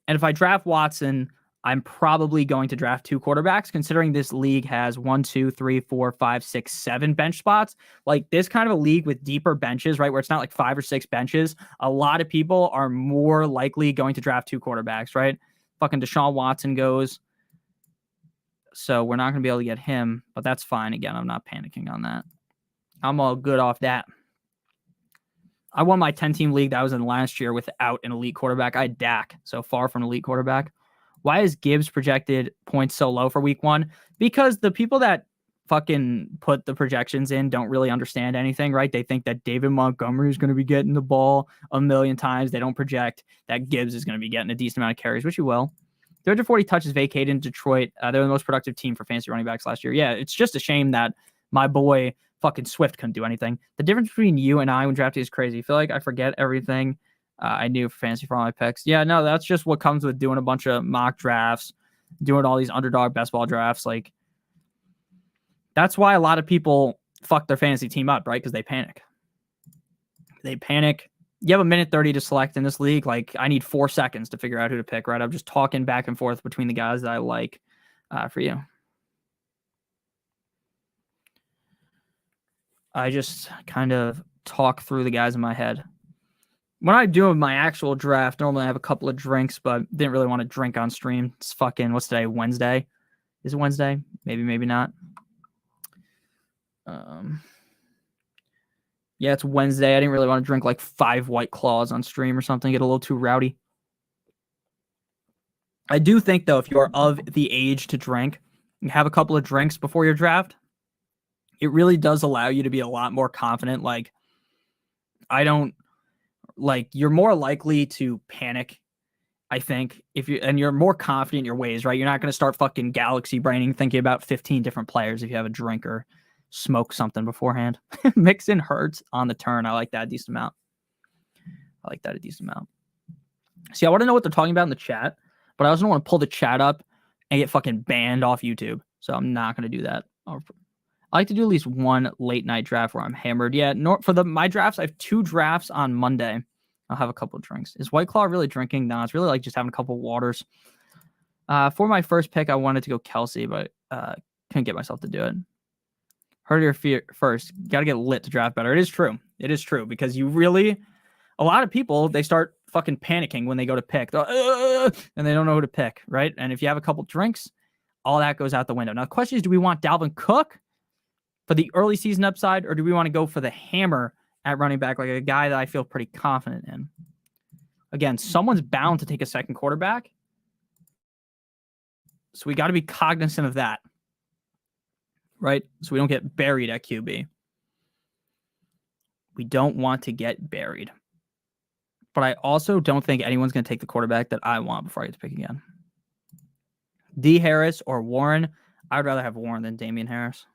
And if I draft Watson, I'm probably going to draft 2 quarterbacks, considering this league has 1, 2, 3, 4, 5, 6, 7 bench spots. Like this kind of a league with deeper benches, right, where it's not like 5 or 6 benches, a lot of people are more likely going to draft 2 quarterbacks, right? Fucking Deshaun Watson goes. So we're not going to be able to get him, but that's fine. Again, I'm not panicking on that. I'm all good off that. I won my 10-team league that I was in last year without an elite quarterback. I had Dak, so far from an elite quarterback. Why is Gibbs projected points so low for week 1? Because the people that fucking put the projections in don't really understand anything, right? They think that David Montgomery is going to be getting the ball a million times. They don't project that Gibbs is going to be getting a decent amount of carries, which he will. 340 touches vacated in Detroit. They were the most productive team for fantasy running backs last year. Yeah, it's just a shame that my boy fucking Swift couldn't do anything. The difference between you and I when drafting is crazy. I feel like I forget everything I knew for fantasy for all my picks. Yeah, no, that's just what comes with doing a bunch of mock drafts, doing all these underdog best ball drafts. Like, that's why a lot of people fuck their fantasy team up, right? Because they panic. They panic. You have a minute 30 to select in this league. Like, I need 4 seconds to figure out who to pick, right? I'm just talking back and forth between the guys that I like for you. I just kind of talk through the guys in my head. When I do my actual draft, normally I have a couple of drinks, but didn't really want to drink on stream. It's fucking, what's today? Wednesday? Is it Wednesday? Maybe, maybe not. Yeah, it's Wednesday. I didn't really want to drink like 5 White Claws on stream or something. Get a little too rowdy. I do think, though, if you are of the age to drink, you have a couple of drinks before your draft, it really does allow you to be a lot more confident. Like, you're more likely to panic, I think, and you're more confident in your ways, right? You're not going to start fucking galaxy braining, thinking about 15 different players if you have a drink or smoke something beforehand. Mixin Hurts on the turn. I like that a decent amount. See, I want to know what they're talking about in the chat, but I also don't want to pull the chat up and get fucking banned off YouTube. So I'm not going to do that. I like to do at least one late night draft where I'm hammered. Yeah, for my drafts, I have 2 drafts on Monday. I'll have a couple of drinks. Is White Claw really drinking? No, it's really like just having a couple of waters. For my first pick, I wanted to go Kelsey, but couldn't get myself to do it. Heard your fear first. Got to get lit to draft better. It is true. It is true because a lot of people, they start fucking panicking when they go to pick. And they don't know who to pick, right? And if you have a couple drinks, all that goes out the window. Now, the question is, do we want Dalvin Cook for the early season upside, or do we want to go for the hammer at running back, like a guy that I feel pretty confident in? Again, someone's bound to take a second quarterback. So we got to be cognizant of that, right? So we don't get buried at QB. We don't want to get buried. But I also don't think anyone's going to take the quarterback that I want before I get to pick again. D. Harris or Warren. I would rather have Warren than Damian Harris.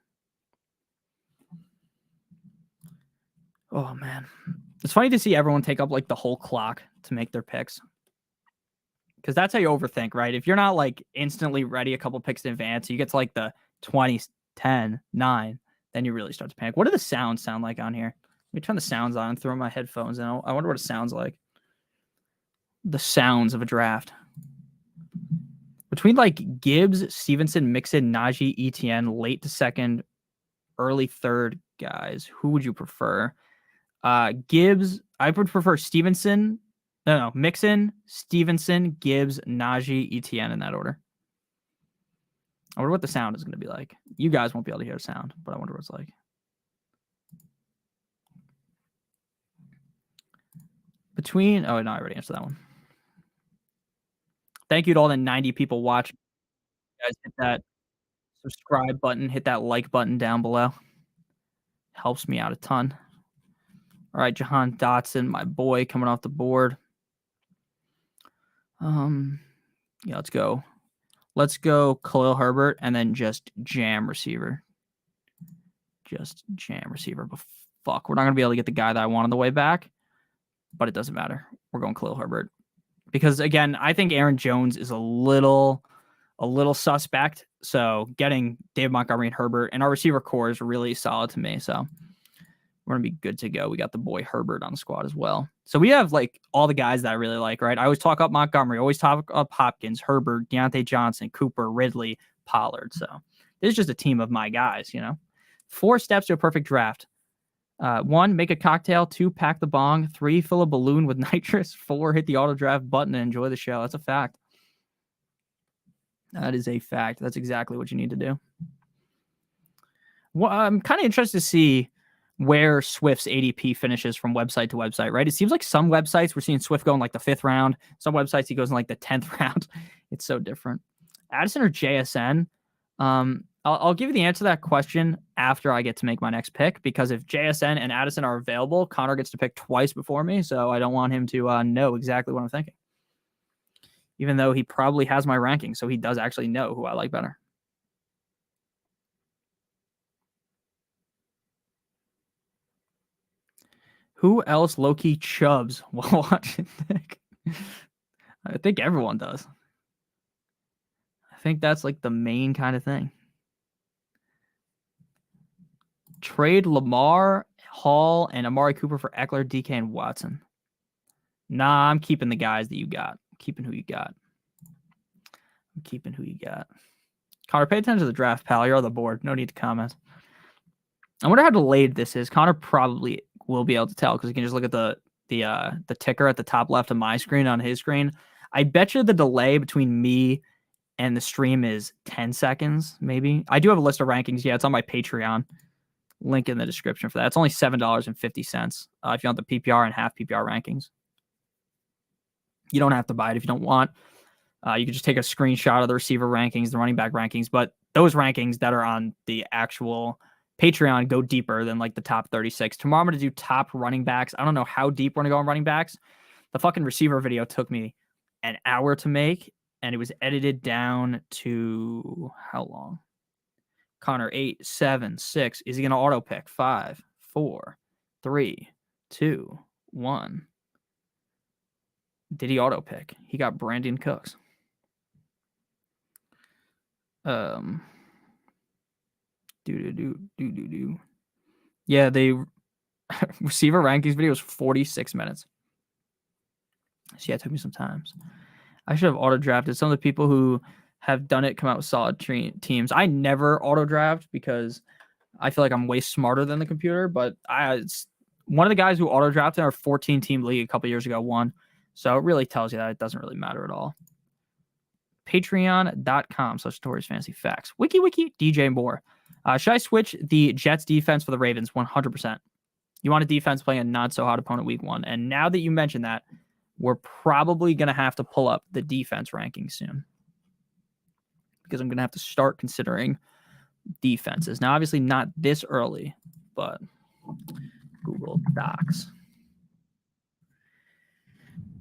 Oh, man. It's funny to see everyone take up like the whole clock to make their picks. Because that's how you overthink, right? If you're not like instantly ready a couple picks in advance, you get to like the 20, 10, 9, then you really start to panic. What do the sounds sound like on here? Let me turn the sounds on and throw my headphones in. I wonder what it sounds like. The sounds of a draft. Between like Gibbs, Stevenson, Mixon, Najee, Etienne, late to second, early third guys, who would you prefer? Gibbs, I would prefer Stevenson. No, Mixon, Stevenson, Gibbs, Najee, Etienne in that order. I wonder what the sound is going to be like. You guys won't be able to hear the sound, but I wonder what it's like. Between, oh no, I already answered that one. Thank you to all the 90 people watching. You guys hit that subscribe button, hit that like button down below. Helps me out a ton. All right, Jahan Dotson, my boy, coming off the board. Yeah, let's go. Let's go Khalil Herbert and then just jam receiver. Just jam receiver. But fuck, we're not gonna be able to get the guy that I want on the way back, but it doesn't matter. We're going Khalil Herbert. Because again, I think Aaron Jones is a little suspect. So getting David Montgomery and Herbert and our receiver core is really solid to me. So we're gonna be good to go. We got the boy Herbert on the squad as well. So we have like all the guys that I really like, right? I always talk up Montgomery, always talk up Hopkins, Herbert, Deontay Johnson, Cooper, Ridley, Pollard. So this is just a team of my guys, you know. 4 steps to a perfect draft. 1, make a cocktail. 2, pack the bong. 3, fill a balloon with nitrous. 4, hit the auto draft button and enjoy the show. That's a fact. That is a fact. That's exactly what you need to do. Well, I'm kind of interested to see where Swift's ADP finishes from website to website, right? It seems like some websites we're seeing Swift go in like the 5th round. Some websites he goes in like the 10th round. It's so different. Addison or JSN? I'll give you the answer to that question after I get to make my next pick, because if JSN and Addison are available, Connor gets to pick twice before me, so I don't want him to know exactly what I'm thinking. Even though he probably has my ranking, so he does actually know who I like better. Who else low-key chubs while watching Nick? I think everyone does. I think that's like the main kind of thing. Trade Lamar, Hall, and Amari Cooper for Eckler, DK, and Watson. Nah, I'm keeping the guys that you got. I'm keeping who you got. I'm keeping who you got. Connor, pay attention to the draft, pal. You're on the board. No need to comment. I wonder how delayed this is. Connor probably will be able to tell because you can just look at the ticker at the top left of my screen on his screen. I bet you the delay between me and the stream is 10 seconds, maybe. I do have a list of rankings. Yeah, it's on my Patreon. Link in the description for that. It's only $7.50 if you want the PPR and half PPR rankings. You don't have to buy it if you don't want. You can just take a screenshot of the receiver rankings, the running back rankings, but those rankings that are on the actual Patreon go deeper than like the top 36. Tomorrow I'm going to do top running backs. I don't know how deep we're going to go on running backs. The fucking receiver video took me an hour to make, and it was edited down to how long? Connor, 8, 7, 6. Is he going to auto pick? 5, 4, 3, 2, 1. Did he auto pick? He got Brandon Cooks. Yeah, the receiver rankings video was 46 minutes. So yeah, it took me some time. I should have auto drafted. Some of the people who have done it come out with solid teams. I never auto draft because I feel like I'm way smarter than the computer, but one of the guys who auto drafted our 14 team league a couple years ago won. So it really tells you that it doesn't really matter at all. Patreon.com/NotoriousFantasy Facts. Wiki, DJ Moore. Should I switch the Jets defense for the Ravens? 100%. You want a defense playing a not so hot opponent week 1. And now that you mentioned that, we're probably going to have to pull up the defense rankings soon, because I'm going to have to start considering defenses. Now, obviously not this early, but Google Docs.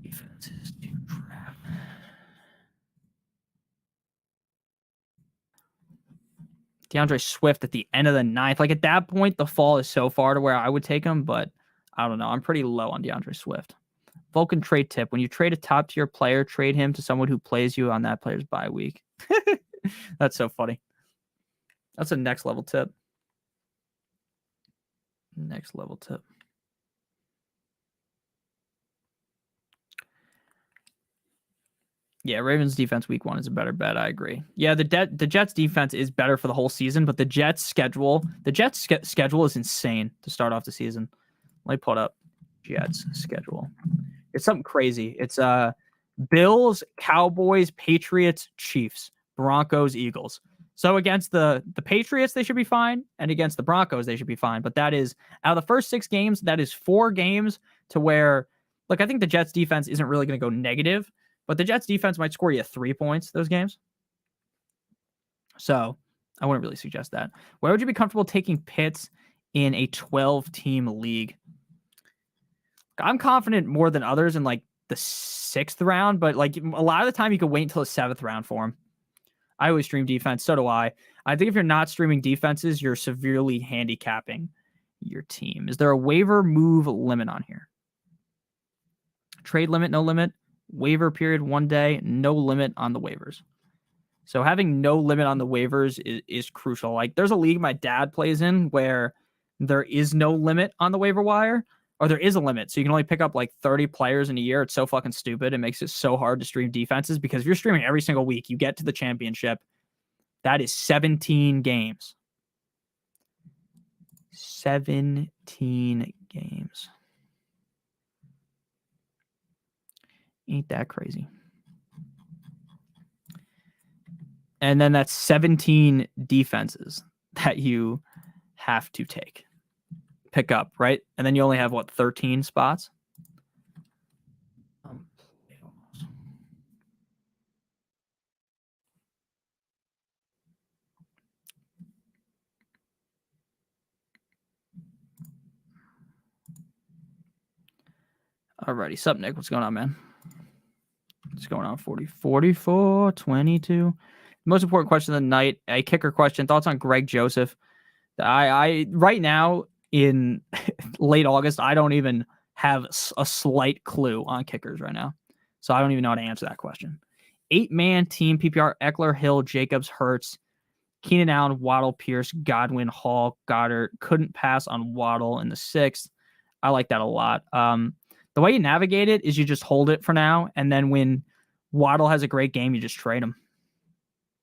Defenses to draft. DeAndre Swift at the end of the 9th. Like at that point, the fall is so far to where I would take him, but I don't know. I'm pretty low on DeAndre Swift. Vulcan trade tip. When you trade a top tier player, trade him to someone who plays you on that player's bye week. That's so funny. That's a next level tip. Next level tip. Yeah, Ravens defense week 1 is a better bet. I agree. Yeah, the Jets defense is better for the whole season, but the Jets schedule is insane to start off the season. Let me pull it up. Jets schedule. It's something crazy. It's Bills, Cowboys, Patriots, Chiefs, Broncos, Eagles. So against the Patriots, they should be fine, and against the Broncos, they should be fine. But that is out of the first 6 games, that is 4 games to where, look, I think the Jets defense isn't really going to go negative, but the Jets defense might score you 3 points those games. So I wouldn't really suggest that. Where would you be comfortable taking Pitts in a 12-team league? I'm confident more than others in like the 6th round, but like a lot of the time you can wait until the 7th round for him. I always stream defense. So do I. I think if you're not streaming defenses, you're severely handicapping your team. Is there a waiver move limit on here? Trade limit, no limit. Waiver period, 1 day, no limit on the waivers. So having no limit on the waivers is crucial. Like there's a league my dad plays in where there is no limit on the waiver wire, or there is a limit. So you can only pick up like 30 players in a year. It's so fucking stupid. It makes it so hard to stream defenses because if you're streaming every single week, you get to the championship. That is 17 games. 17 games. Ain't that crazy? And then that's 17 defenses that you have to pick up, right? And then you only have, what, 13 spots? Alrighty. Sup, Nick? What's going on, man? What's going on? 44, 22. Most important question of the night, a kicker question. Thoughts on Greg Joseph? I right now in late August, I don't even have a slight clue on kickers right now. So I don't even know how to answer that question. 8-man team, PPR, Eckler, Hill, Jacobs, Hurts, Keenan Allen, Waddle, Pierce, Godwin, Hall, Goddard. Couldn't pass on Waddle in the 6th. I like that a lot. The way you navigate it is you just hold it for now, and then when Waddle has a great game, you just trade him.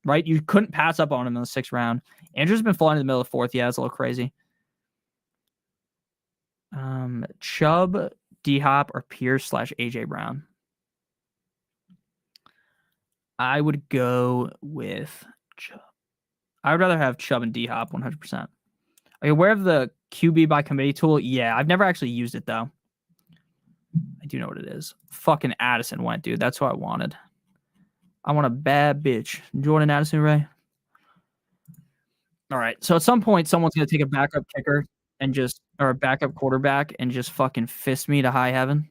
Right? You couldn't pass up on him in the 6th round. Andrew's been falling in the middle of the 4th. Yeah, it's a little crazy. Chubb, D-Hop, or Pierce / AJ Brown. I would go with Chubb. I would rather have Chubb and D-Hop 100%. Are you aware of the QB by committee tool? Yeah, I've never actually used it, though. I do know what it is. Fucking Addison went, dude. That's what I wanted. I want a bad bitch. Jordan Addison, Ray. All right. So at some point, someone's going to take a backup kicker or a backup quarterback and just fucking fist me to high heaven.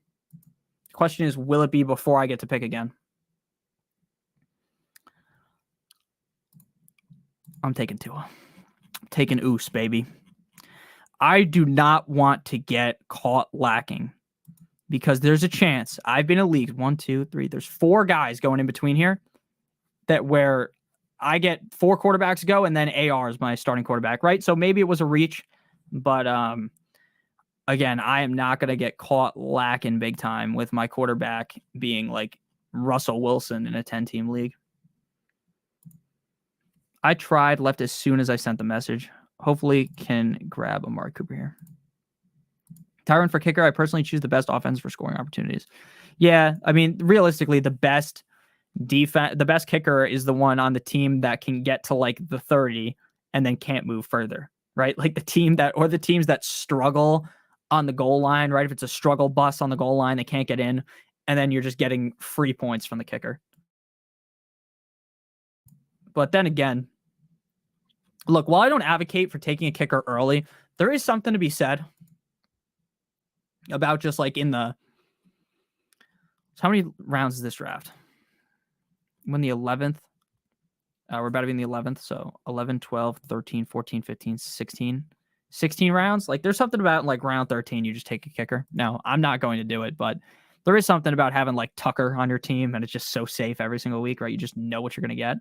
The question is, will it be before I get to pick again? I'm taking Tua. I'm taking Oos, baby. I do not want to get caught lacking. Because there's a chance I've been in a league 1, 2, 3. There's 4 guys going in between here that where I get 4 quarterbacks go and then AR is my starting quarterback, right? So maybe it was a reach, but again, I am not going to get caught lacking big time with my quarterback being like Russell Wilson in a 10-team league. I tried, left as soon as I sent the message. Hopefully can grab Amari Cooper here. Tyron for kicker, I personally choose the best offense for scoring opportunities. Yeah, I mean, realistically, the best kicker is the one on the team that can get to like the 30 and then can't move further, right? Like the teams that struggle on the goal line, right? If it's a struggle bus on the goal line, they can't get in, and then you're just getting free points from the kicker. But then again, look, while I don't advocate for taking a kicker early, there is something to be said about just like in the... So how many rounds is this draft? When the 11th? We're about to be in the 11th, so 11, 12, 13, 14, 15, 16. 16 rounds? Like, there's something about, like, round 13, you just take a kicker. No, I'm not going to do it, but there is something about having, like, Tucker on your team, and it's just so safe every single week, right? You just know what you're going to get.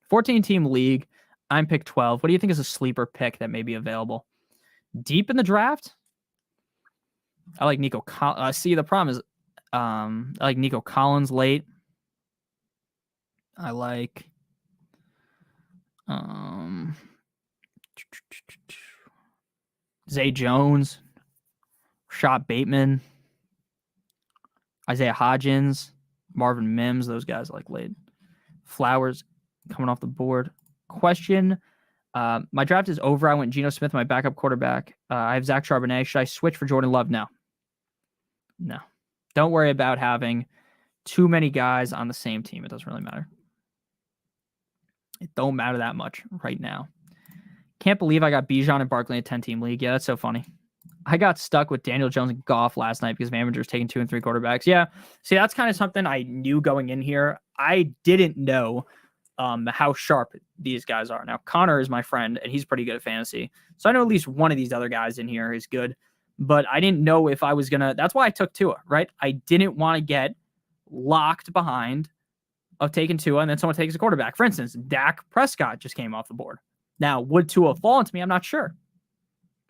14-team league. I'm pick 12. What do you think is a sleeper pick that may be available? Deep in the draft? I like Nico. See, the problem is I like Nico Collins late. I like Zay Jones, Rashad Bateman, Isaiah Hodgins, Marvin Mims. Those guys like late. Flowers coming off the board. Question. My draft is over. I went Geno Smith, my backup quarterback. I have Zach Charbonnet. Should I switch for Jordan Love? No. No. Don't worry about having too many guys on the same team. It doesn't really matter. It don't matter that much right now. Can't believe I got Bijan and Barkley in a 10-team league. Yeah, that's so funny. I got stuck with Daniel Jones and Goff last night because Van was taking 2 and 3 quarterbacks. Yeah. See, that's kind of something I knew going in here. I didn't know how sharp these guys are. Now, Connor is my friend, and he's pretty good at fantasy. So I know at least one of these other guys in here is good. But I didn't know if I was going to... That's why I took Tua, right? I didn't want to get locked behind of taking Tua and then someone takes a quarterback. For instance, Dak Prescott just came off the board. Now, would Tua fall into me? I'm not sure.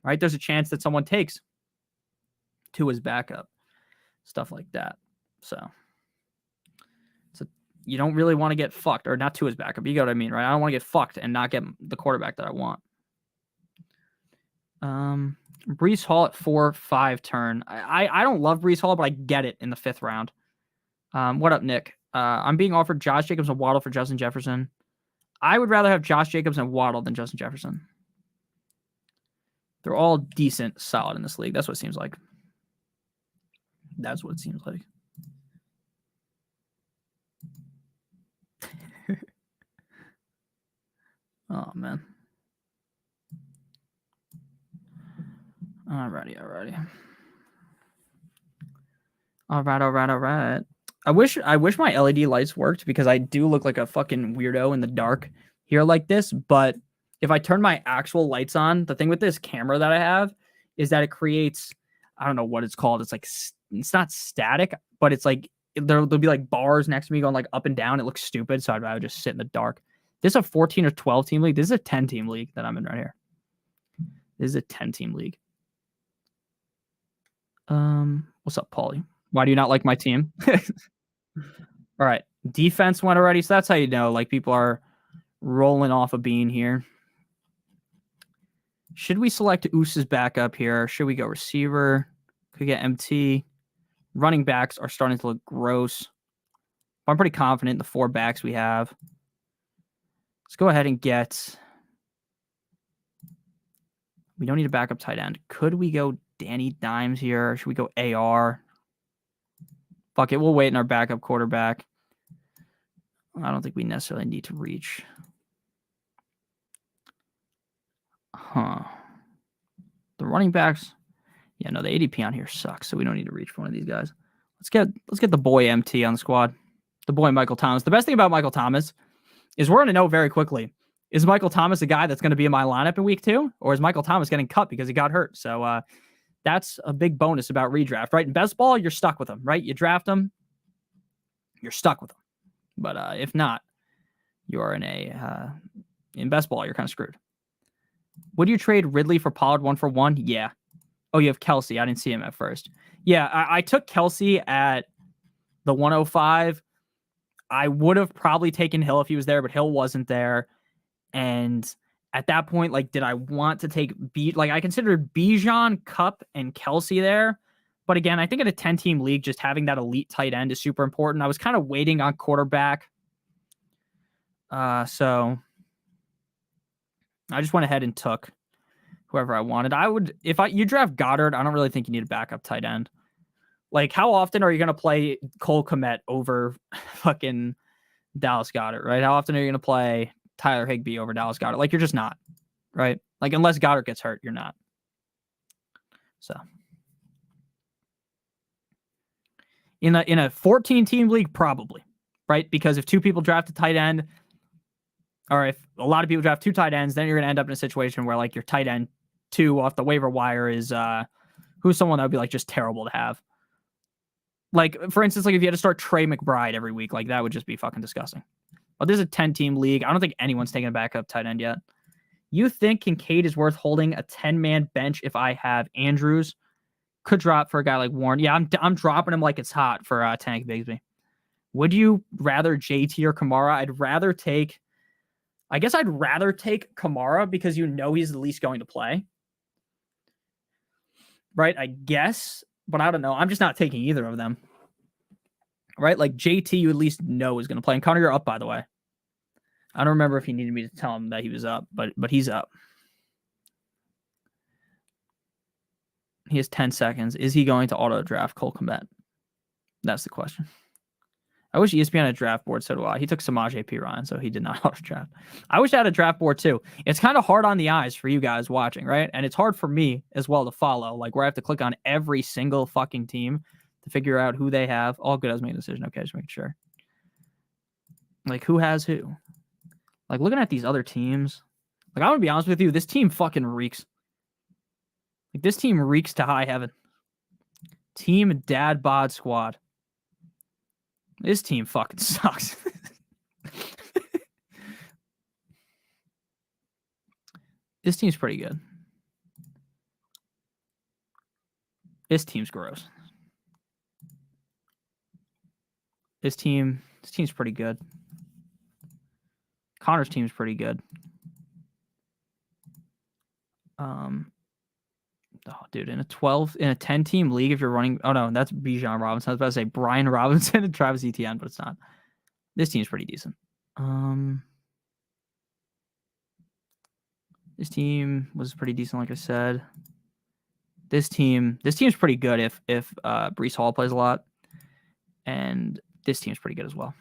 Right? There's a chance that someone takes Tua's backup. Stuff like that. So you don't really want to get fucked, or not Tua's backup. You get what I mean, right? I don't want to get fucked and not get the quarterback that I want. Breece Hall at 4-5 turn. I don't love Breece Hall, but I get it in the 5th round. What up, Nick? I'm being offered Josh Jacobs and Waddle for Justin Jefferson. I would rather have Josh Jacobs and Waddle than Justin Jefferson. They're all decent, solid in this league. That's what it seems like. That's what it seems like. Oh, man. Alrighty. All right. I wish my LED lights worked because I do look like a fucking weirdo in the dark here like this. But if I turn my actual lights on, the thing with this camera that I have is that it creates, I don't know what it's called. It's like, it's not static, but it's like, there'll be like bars next to me going like up and down. It looks stupid. So I'd rather just sit in the dark. This is a 14 or 12 team league. This is a 10-team league that I'm in right here. This is a 10-team league. What's up, Paulie? Why do you not like my team? All right. Defense went already. So that's how you know, like, people are rolling off a bean here. Should we select Oose's backup here? Should we go receiver? Could get MT. Running backs are starting to look gross. I'm pretty confident in the 4 backs we have. Let's go ahead and get... We don't need a backup tight end. Could we go Danny Dimes here? Or should we go AR? Fuck it. We'll wait in our backup quarterback. I don't think we necessarily need to reach. The running backs. Yeah, no, the ADP on here sucks, so we don't need to reach for one of these guys. Let's get the boy MT on the squad. The boy Michael Thomas. The best thing about Michael Thomas is we're going to know very quickly. Is Michael Thomas a guy that's going to be in my lineup in week 2? Or is Michael Thomas getting cut because he got hurt? So that's a big bonus about redraft, right? In best ball, you're stuck with him, right? You draft him, you're stuck with him. But if not, you're in best ball, you're kind of screwed. Would you trade Ridley for Pollard 1-for-1? Yeah. Oh, you have Kelsey. I didn't see him at first. Yeah, I took Kelsey at the 105. I would have probably taken Hill if he was there, but Hill wasn't there. And at that point, like, did I want to take I considered Bijan, Kupp, and Kelsey there. But again, I think in a 10-team league, just having that elite tight end is super important. I was kind of waiting on quarterback. So I just went ahead and took whoever I wanted. You draft Goddard, I don't really think you need a backup tight end. Like, how often are you going to play Cole Kmet over fucking Dallas Goedert, right? How often are you going to play Tyler Higbee over Dallas Goedert? Like, you're just not, right? Like, unless Goddard gets hurt, you're not. So in a 14-team league, probably, right? Because if 2 people draft a tight end, or if a lot of people draft 2 tight ends, then you're going to end up in a situation where, like, your tight end 2 off the waiver wire is who's someone that would be, like, just terrible to have. Like, for instance, like, if you had to start Trey McBride every week, like, that would just be fucking disgusting. But this is a 10-team league. I don't think anyone's taking a backup tight end yet. You think Kincaid is worth holding a 10-man bench if I have Andrews? Could drop for a guy like Warren. Yeah, I'm dropping him like it's hot for Tank Bigsby. Would you rather JT or Kamara? I'd rather take Kamara because you know he's at least going to play. Right? I guess, but I don't know. I'm just not taking either of them. Right? Like JT, you at least know is going to play. And Connor, you're up, by the way. I don't remember if he needed me to tell him that he was up, but he's up. He has 10 seconds. Is he going to auto draft Cole Kmet? That's the question. I wish ESPN had a draft board, so do I. He took Samaj P. Ryan, so he did not auto draft. I wish I had a draft board too. It's kind of hard on the eyes for you guys watching, right? And it's hard for me as well to follow, like where I have to click on every single fucking team to figure out who they have. All good, I was making a decision. Okay, just making sure. Like, who has who? Like, looking at these other teams, like, I'm going to be honest with you, this team fucking reeks. Like, this team reeks to high heaven. Team Dad Bod Squad. This team fucking sucks. This team's pretty good. This team's gross. This team's pretty good. Connor's team's pretty good. Oh, dude, in a 10 team league, if you're running, oh no, that's Bijan Robinson. I was about to say Brian Robinson and Travis Etienne, but it's not. This team's pretty decent. This team was pretty decent, like I said. This team's pretty good if Breece Hall plays a lot, and this team's pretty good as well.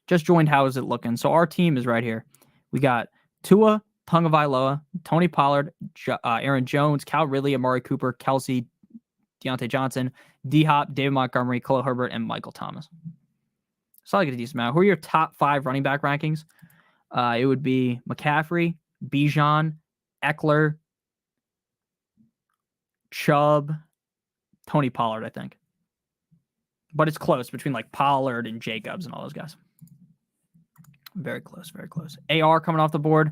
Just joined. How is it looking? So our team is right here. We got Tua Tagovailoa, Tony Pollard, Aaron Jones, Cal Ridley, Amari Cooper, Kelsey, Deontay Johnson, D-Hop, David Montgomery, Khalil Herbert, and Michael Thomas. So I get a decent amount. Who are your top 5 running back rankings? It would be McCaffrey, Bijan, Eckler, Chubb, Tony Pollard, I think. But it's close between like Pollard and Jacobs and all those guys. Very close, very close. AR coming off the board.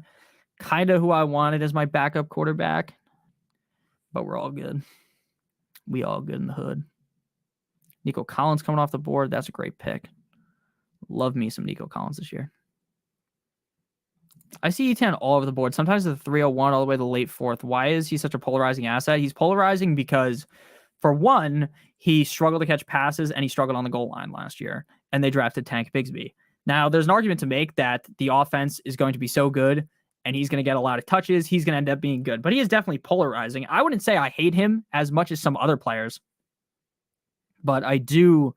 Kind of who I wanted as my backup quarterback. But we're all good. We all good in the hood. Nico Collins coming off the board. That's a great pick. Love me some Nico Collins this year. I see E10 all over the board. Sometimes the 301 all the way to the late 4th. Why is he such a polarizing asset? He's polarizing because, for one, he struggled to catch passes and he struggled on the goal line last year. And they drafted Tank Bigsby. Now, there's an argument to make that the offense is going to be so good and he's going to get a lot of touches. He's going to end up being good. But he is definitely polarizing. I wouldn't say I hate him as much as some other players. But I don't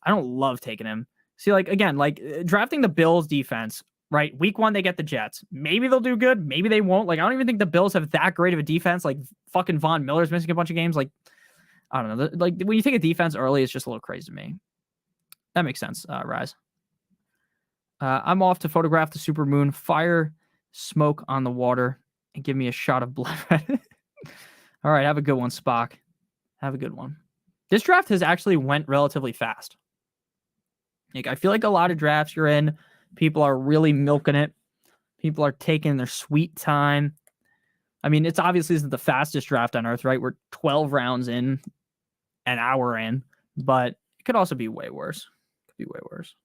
love taking him. See, like, again, like drafting the Bills defense, right? Week 1, they get the Jets. Maybe they'll do good. Maybe they won't. Like, I don't even think the Bills have that great of a defense. Like, fucking Von Miller's missing a bunch of games. Like, I don't know. Like, when you take a defense early, it's just a little crazy to me. That makes sense, Rise. I'm off to photograph the supermoon, fire smoke on the water, and give me a shot of blood. All right, have a good one, Spock. Have a good one. This draft has actually went relatively fast. Like, I feel like a lot of drafts you're in, people are really milking it. People are taking their sweet time. I mean, it's obviously isn't the fastest draft on earth, right? We're 12 rounds in, an hour in, but it could also be way worse. Could be way worse.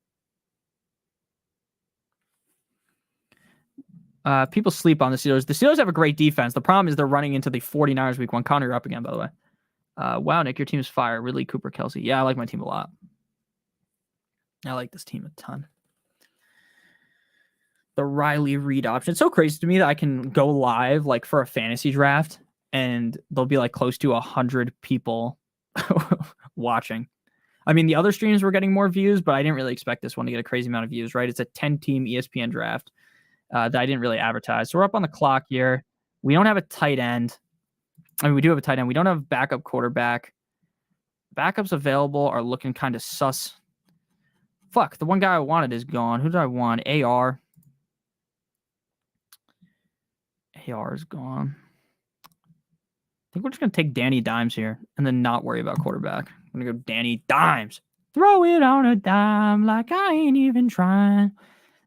People sleep on the Steelers. The Steelers have a great defense. The problem is they're running into the 49ers week 1. Connor, you're up again, by the way. Wow, Nick, your team is fire. Ridley, Cooper, Kelsey. Yeah, I like my team a lot. I like this team a ton. The Riley Reid option. It's so crazy to me that I can go live like for a fantasy draft and there'll be like close to 100 people watching. I mean, the other streams were getting more views, but I didn't really expect this one to get a crazy amount of views, right? It's a 10-team ESPN draft that I didn't really advertise. So we're up on the clock here. We don't have a tight end. I mean, we do have a tight end. We don't have a backup quarterback. Backups available are looking kind of sus. Fuck, the one guy I wanted is gone. Who did I want? AR. AR is gone. I think we're just going to take Danny Dimes here and then not worry about quarterback. I'm going to go Danny Dimes. Throw it on a dime like I ain't even trying.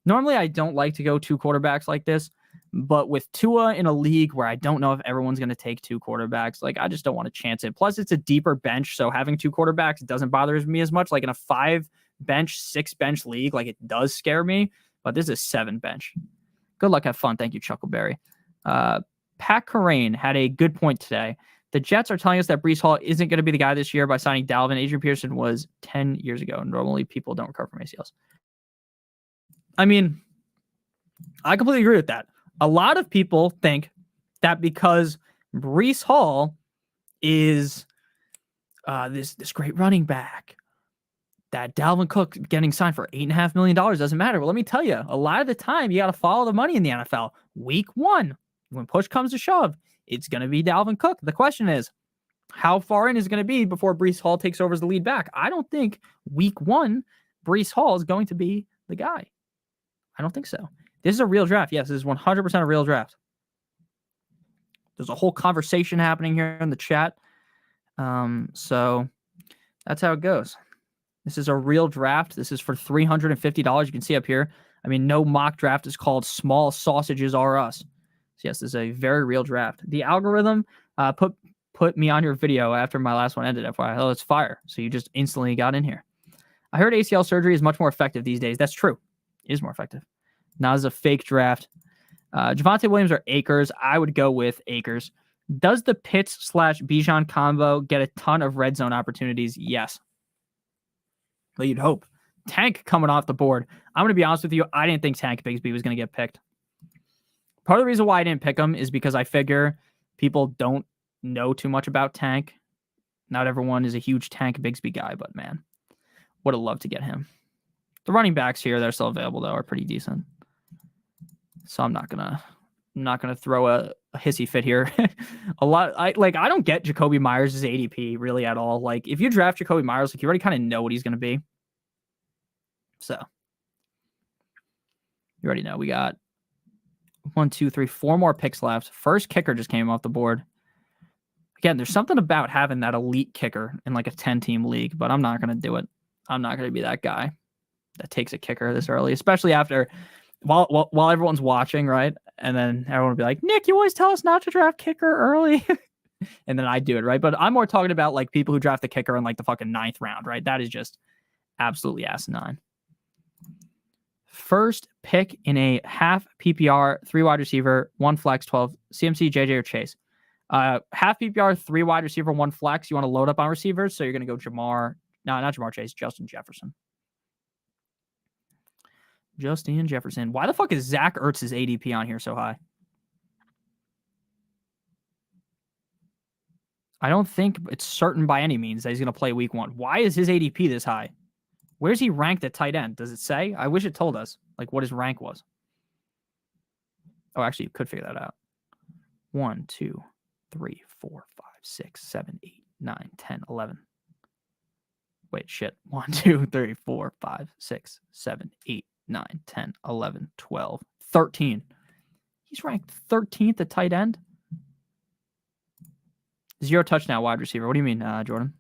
Normally, I don't like to go 2 quarterbacks like this, But with Tua in a league where I don't know if everyone's going to take 2 quarterbacks, like I just don't want to chance it. Plus, it's a deeper bench, so having 2 quarterbacks doesn't bother me as much. Like in a 5 bench, 6 bench league, like it does scare me. But this is a 7 bench. Good luck, have fun. Thank you, Chuckleberry. Pat Corain had a good point today. The Jets are telling us that Breece Hall isn't going to be the guy this year by signing Dalvin. Adrian Peterson was 10 years ago. Normally, people don't recover from ACLs. I mean, I completely agree with that. A lot of people think that because Breece Hall is this great running back, that Dalvin Cook getting signed for $8.5 million doesn't matter. Well, let me tell you, a lot of the time, you got to follow the money in the NFL. Week 1, when push comes to shove, it's going to be Dalvin Cook. The question is, how far in is it going to be before Breece Hall takes over as the lead back? I don't think week 1, Breece Hall is going to be the guy. I don't think so. This is a real draft. Yes, this is 100% a real draft. There's a whole conversation happening here in the chat. So that's how it goes. This is a real draft. This is for $350. You can see up here. I mean, no mock draft is called Small Sausages Are Us. So yes, this is a very real draft. The algorithm put me on your video after my last one ended. FYI, oh, it's fire. So you just instantly got in here. I heard ACL surgery is much more effective these days. That's true. It is more effective. Not as a fake draft. Javonte Williams or Akers? I would go with Akers. Does the Pitts/Bijan combo get a ton of red zone opportunities? Yes. Well, you'd hope. Tank coming off the board. I'm going to be honest with you. I didn't think Tank Bigsby was going to get picked. Part of the reason why I didn't pick him is because I figure people don't know too much about Tank. Not everyone is a huge Tank Bigsby guy, but man, would have loved to get him. The running backs here that are still available, though, are pretty decent. So I'm not gonna throw a hissy fit here. I don't get Jacoby Myers' ADP really at all. Like if you draft Jacoby Myers, like you already kind of know what he's gonna be. So you already know. We got 1, 2, 3, 4 more picks left. First kicker just came off the board. Again, there's something about having that elite kicker in like a 10-team league, but I'm not gonna do it. I'm not gonna be that guy that takes a kicker this early, especially after while everyone's watching, right? And then everyone will be like, Nick, you always tell us not to draft kicker early. And then I do it, right? But I'm more talking about like people who draft the kicker in like the fucking 9th round, right? That is just absolutely asinine. First pick in a half PPR, 3 wide receiver, 1 flex, 12, CMC, JJ, or Chase. Half PPR, 3 wide receiver, 1 flex. You want to load up on receivers, so you're going to go not Jamar Chase, Justin Jefferson. Justin Jefferson. Why the fuck is Zach Ertz's ADP on here so high? I don't think it's certain by any means that he's going to play week 1. Why is his ADP this high? Where's he ranked at tight end? Does it say? I wish it told us like what his rank was. Oh, actually, you could figure that out. 1, 2, 3, 4, 5, 6, 7, 8, 9, 10, 11. Wait, shit. 1, 2, 3, 4, 5, 6, 7, 8, 9, 10, 11, 12, 13. He's ranked 13th at tight end. 0 touchdown wide receiver. What do you mean, Jordan?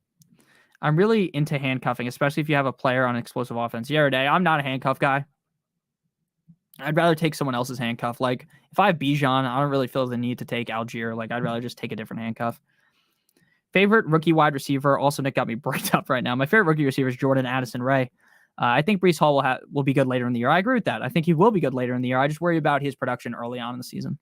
I'm really into handcuffing, especially if you have a player on explosive offense. The other day, I'm not a handcuff guy. I'd rather take someone else's handcuff. Like, if I have Bijan, I don't really feel the need to take Algier. Like, I'd rather just take a different handcuff. Favorite rookie wide receiver. Also, Nick got me bricked up right now. My favorite rookie receiver is Jordan Addison Ray. I think Breece Hall will be good later in the year. I agree with that. I think he will be good later in the year. I just worry about his production early on in the season.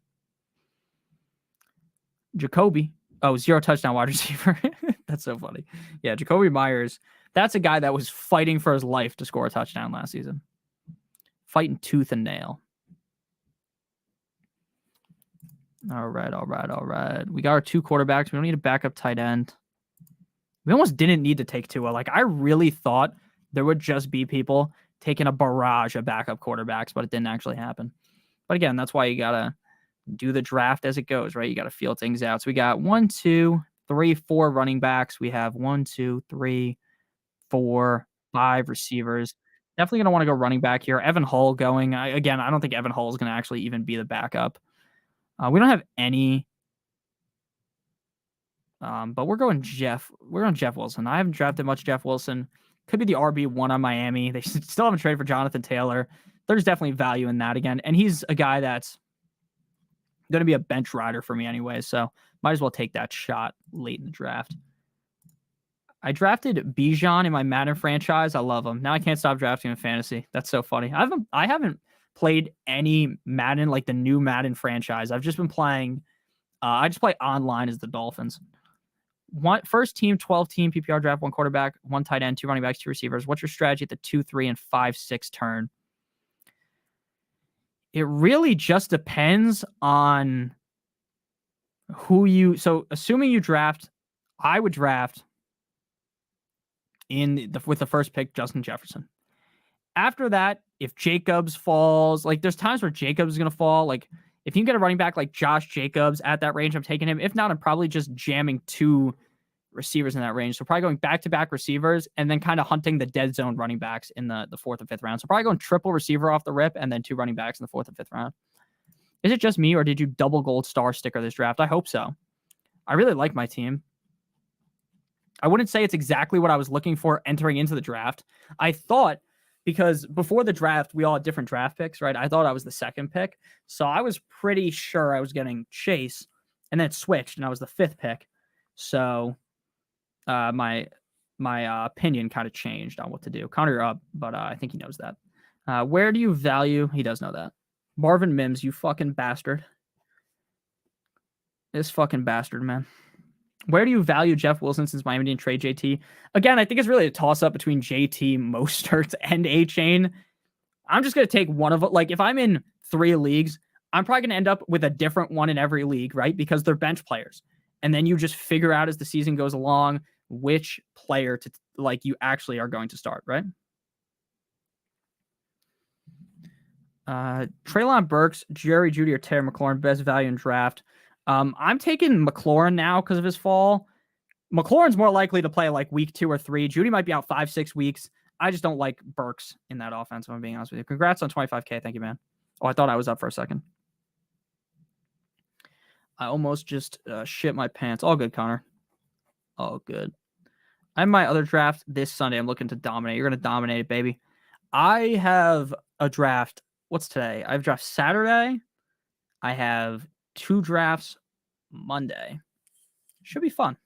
Jacoby. Oh, 0 touchdown wide receiver. That's so funny. Yeah, Jacoby Myers. That's a guy that was fighting for his life to score a touchdown last season. Fighting tooth and nail. All right. We got our 2 quarterbacks. We don't need a backup tight end. We almost didn't need to take Tua. Like, I really thought there would just be people taking a barrage of backup quarterbacks, but it didn't actually happen. But again, that's why you got to do the draft as it goes, right? You got to feel things out. So we got 1, 2, 3, 4 running backs. We have 1, 2, 3, 4, 5 receivers. Definitely going to want to go running back here. Evan Hull going. I don't think Evan Hull is going to actually even be the backup. We don't have any. But we're going Jeff Wilson. I haven't drafted much Jeff Wilson. Could be the RB1 on Miami. They still haven't traded for Jonathan Taylor. There's definitely value in that again. And he's a guy that's going to be a bench rider for me anyway, so might as well take that shot late in the draft. I drafted Bijan in my Madden franchise. I love him. Now I can't stop drafting in fantasy. That's so funny. I haven't played any Madden, like the new Madden franchise. I've just been playing. I just play online as the Dolphins. First team, 12-team PPR draft, 1 quarterback, 1 tight end, 2 running backs, 2 receivers. What's your strategy at the 2, 3, and 5, 6 turn? It really just depends on who you. So assuming you draft, I would draft with the first pick, Justin Jefferson. After that, if Jacobs falls, like there's times where Jacobs is going to fall. Like if you can get a running back like Josh Jacobs at that range, I'm taking him. If not, I'm probably just jamming 2 receivers in that range. So probably going back-to-back receivers and then kind of hunting the dead zone running backs in the 4th and 5th round. So probably going triple receiver off the rip and then 2 running backs in the 4th and 5th round. Is it just me or did you double gold star sticker this draft? I hope so. I really like my team. I wouldn't say it's exactly what I was looking for entering into the draft. I thought, because before the draft, we all had different draft picks, right? I thought I was the 2nd pick. So I was pretty sure I was getting Chase, and then it switched, and I was the 5th pick. So my opinion kind of changed on what to do. Connor, you're up, but I think he knows that. Where do you value? He does know that. Marvin Mims, you fucking bastard. This fucking bastard, man. Where do you value Jeff Wilson since Miami didn't trade JT? Again, I think it's really a toss-up between JT, Mostert, and A-Chain. I'm just going to take one of it. Like, if I'm in 3 leagues, I'm probably going to end up with a different one in every league, right? Because they're bench players. And then you just figure out as the season goes along which player to you actually are going to start, right? Treylon Burks, Jerry Jeudy, or Terry McLaurin, best value in draft. I'm taking McLaurin now because of his fall. McLaurin's more likely to play like week 2 or 3. Jeudy might be out 5-6 weeks. I just don't like Burks in that offense, if I'm being honest with you. Congrats on 25K. Thank you, man. Oh, I thought I was up for a second. I almost just shit my pants. All good, Connor. All good. I have my other draft this Sunday. I'm looking to dominate. You're going to dominate it, baby. I have a draft. What's today? I have draft Saturday. I have 2 drafts Monday. Should be fun.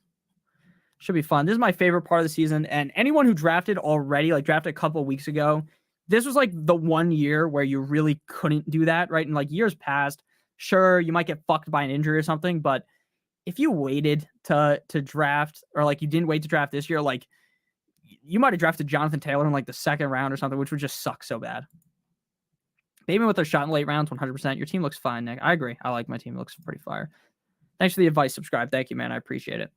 Should be fun. This is my favorite part of the season. And anyone who drafted already, like drafted a couple of weeks ago, this was like the one year where you really couldn't do that, right? And like years past, sure, you might get fucked by an injury or something, but if you waited to draft, or like you didn't wait to draft this year, like you might have drafted Jonathan Taylor in like the 2nd round or something, which would just suck so bad. Maybe with a shot in late rounds, 100%. Your team looks fine, Nick. I agree. I like my team. It looks pretty fire. Thanks for the advice. Subscribe. Thank you, man. I appreciate it.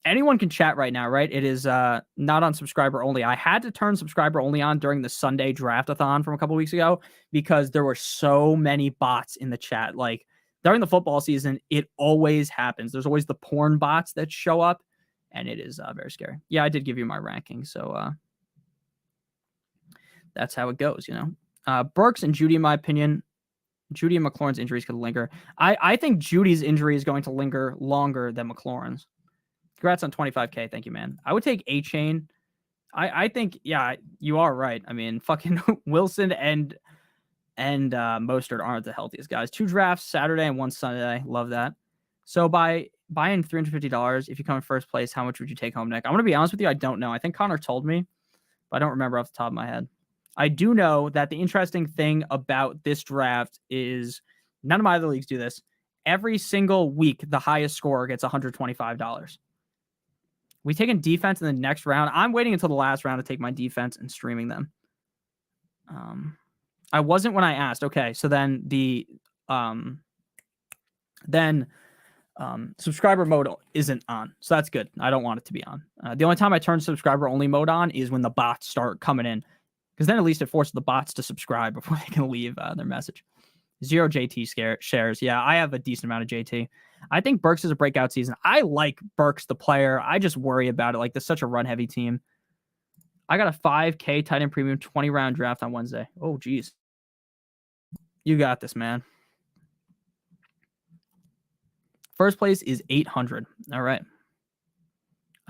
Anyone can chat right now, right? It is not on subscriber only. I had to turn subscriber only on during the Sunday draft-a-thon from a couple weeks ago because there were so many bots in the chat. Like during the football season, it always happens. There's always the porn bots that show up, and it is very scary. Yeah, I did give you my ranking, so that's how it goes, you know. Burks and Jeudy, in my opinion, Jeudy and McLaurin's injuries could linger. I think Judy's injury is going to linger longer than McLaurin's. Congrats on 25K. Thank you, man. I would take A-Chain. I think, yeah, you are right. I mean, fucking Wilson and Mostert aren't the healthiest guys. 2 drafts Saturday and 1 Sunday. Love that. So by buying $350, if you come in first place, how much would you take home, Nick? I'm going to be honest with you. I don't know. I think Connor told me, but I don't remember off the top of my head. I do know that the interesting thing about this draft is none of my other leagues do this. Every single week, the highest scorer gets $125. We taking defense in the next round. I'm waiting until the last round to take my defense and streaming them. I wasn't when I asked. Okay, so then the subscriber mode isn't on, so that's good. I don't want it to be on. The only time I turn subscriber only mode on is when the bots start coming in, because then at least it forces the bots to subscribe before they can leave their message. 0 JT shares. Yeah, I have a decent amount of JT. I think Burks is a breakout season. I like Burks, the player. I just worry about it. Like, there's such a run-heavy team. I got a 5K tight end premium 20-round draft on Wednesday. Oh, geez. You got this, man. First place is 800. All right.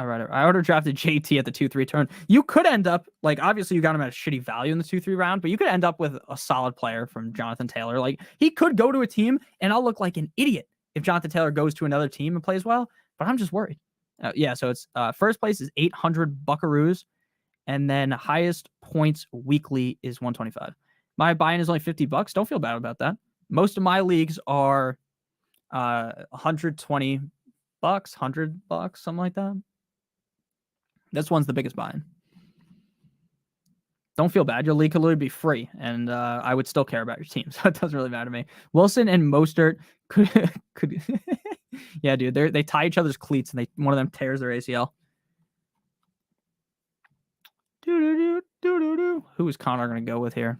All right. I auto drafted JT at the 2-3 turn. You could end up like obviously you got him at a shitty value in the 2-3 round, but you could end up with a solid player from Jonathan Taylor. Like he could go to a team, and I'll look like an idiot if Jonathan Taylor goes to another team and plays well. But I'm just worried. Yeah. So it's first place is 800 Buckaroos, and then highest points weekly is 125. My buy-in is only $50. Don't feel bad about that. Most of my leagues are 120 bucks, $100, something like that. This one's the biggest buy-in. Don't feel bad. Your league could literally be free, and I would still care about your team, so it doesn't really matter to me. Wilson and Mostert could yeah, dude. They tie each other's cleats, and one of them tears their ACL. Who is Connor going to go with here?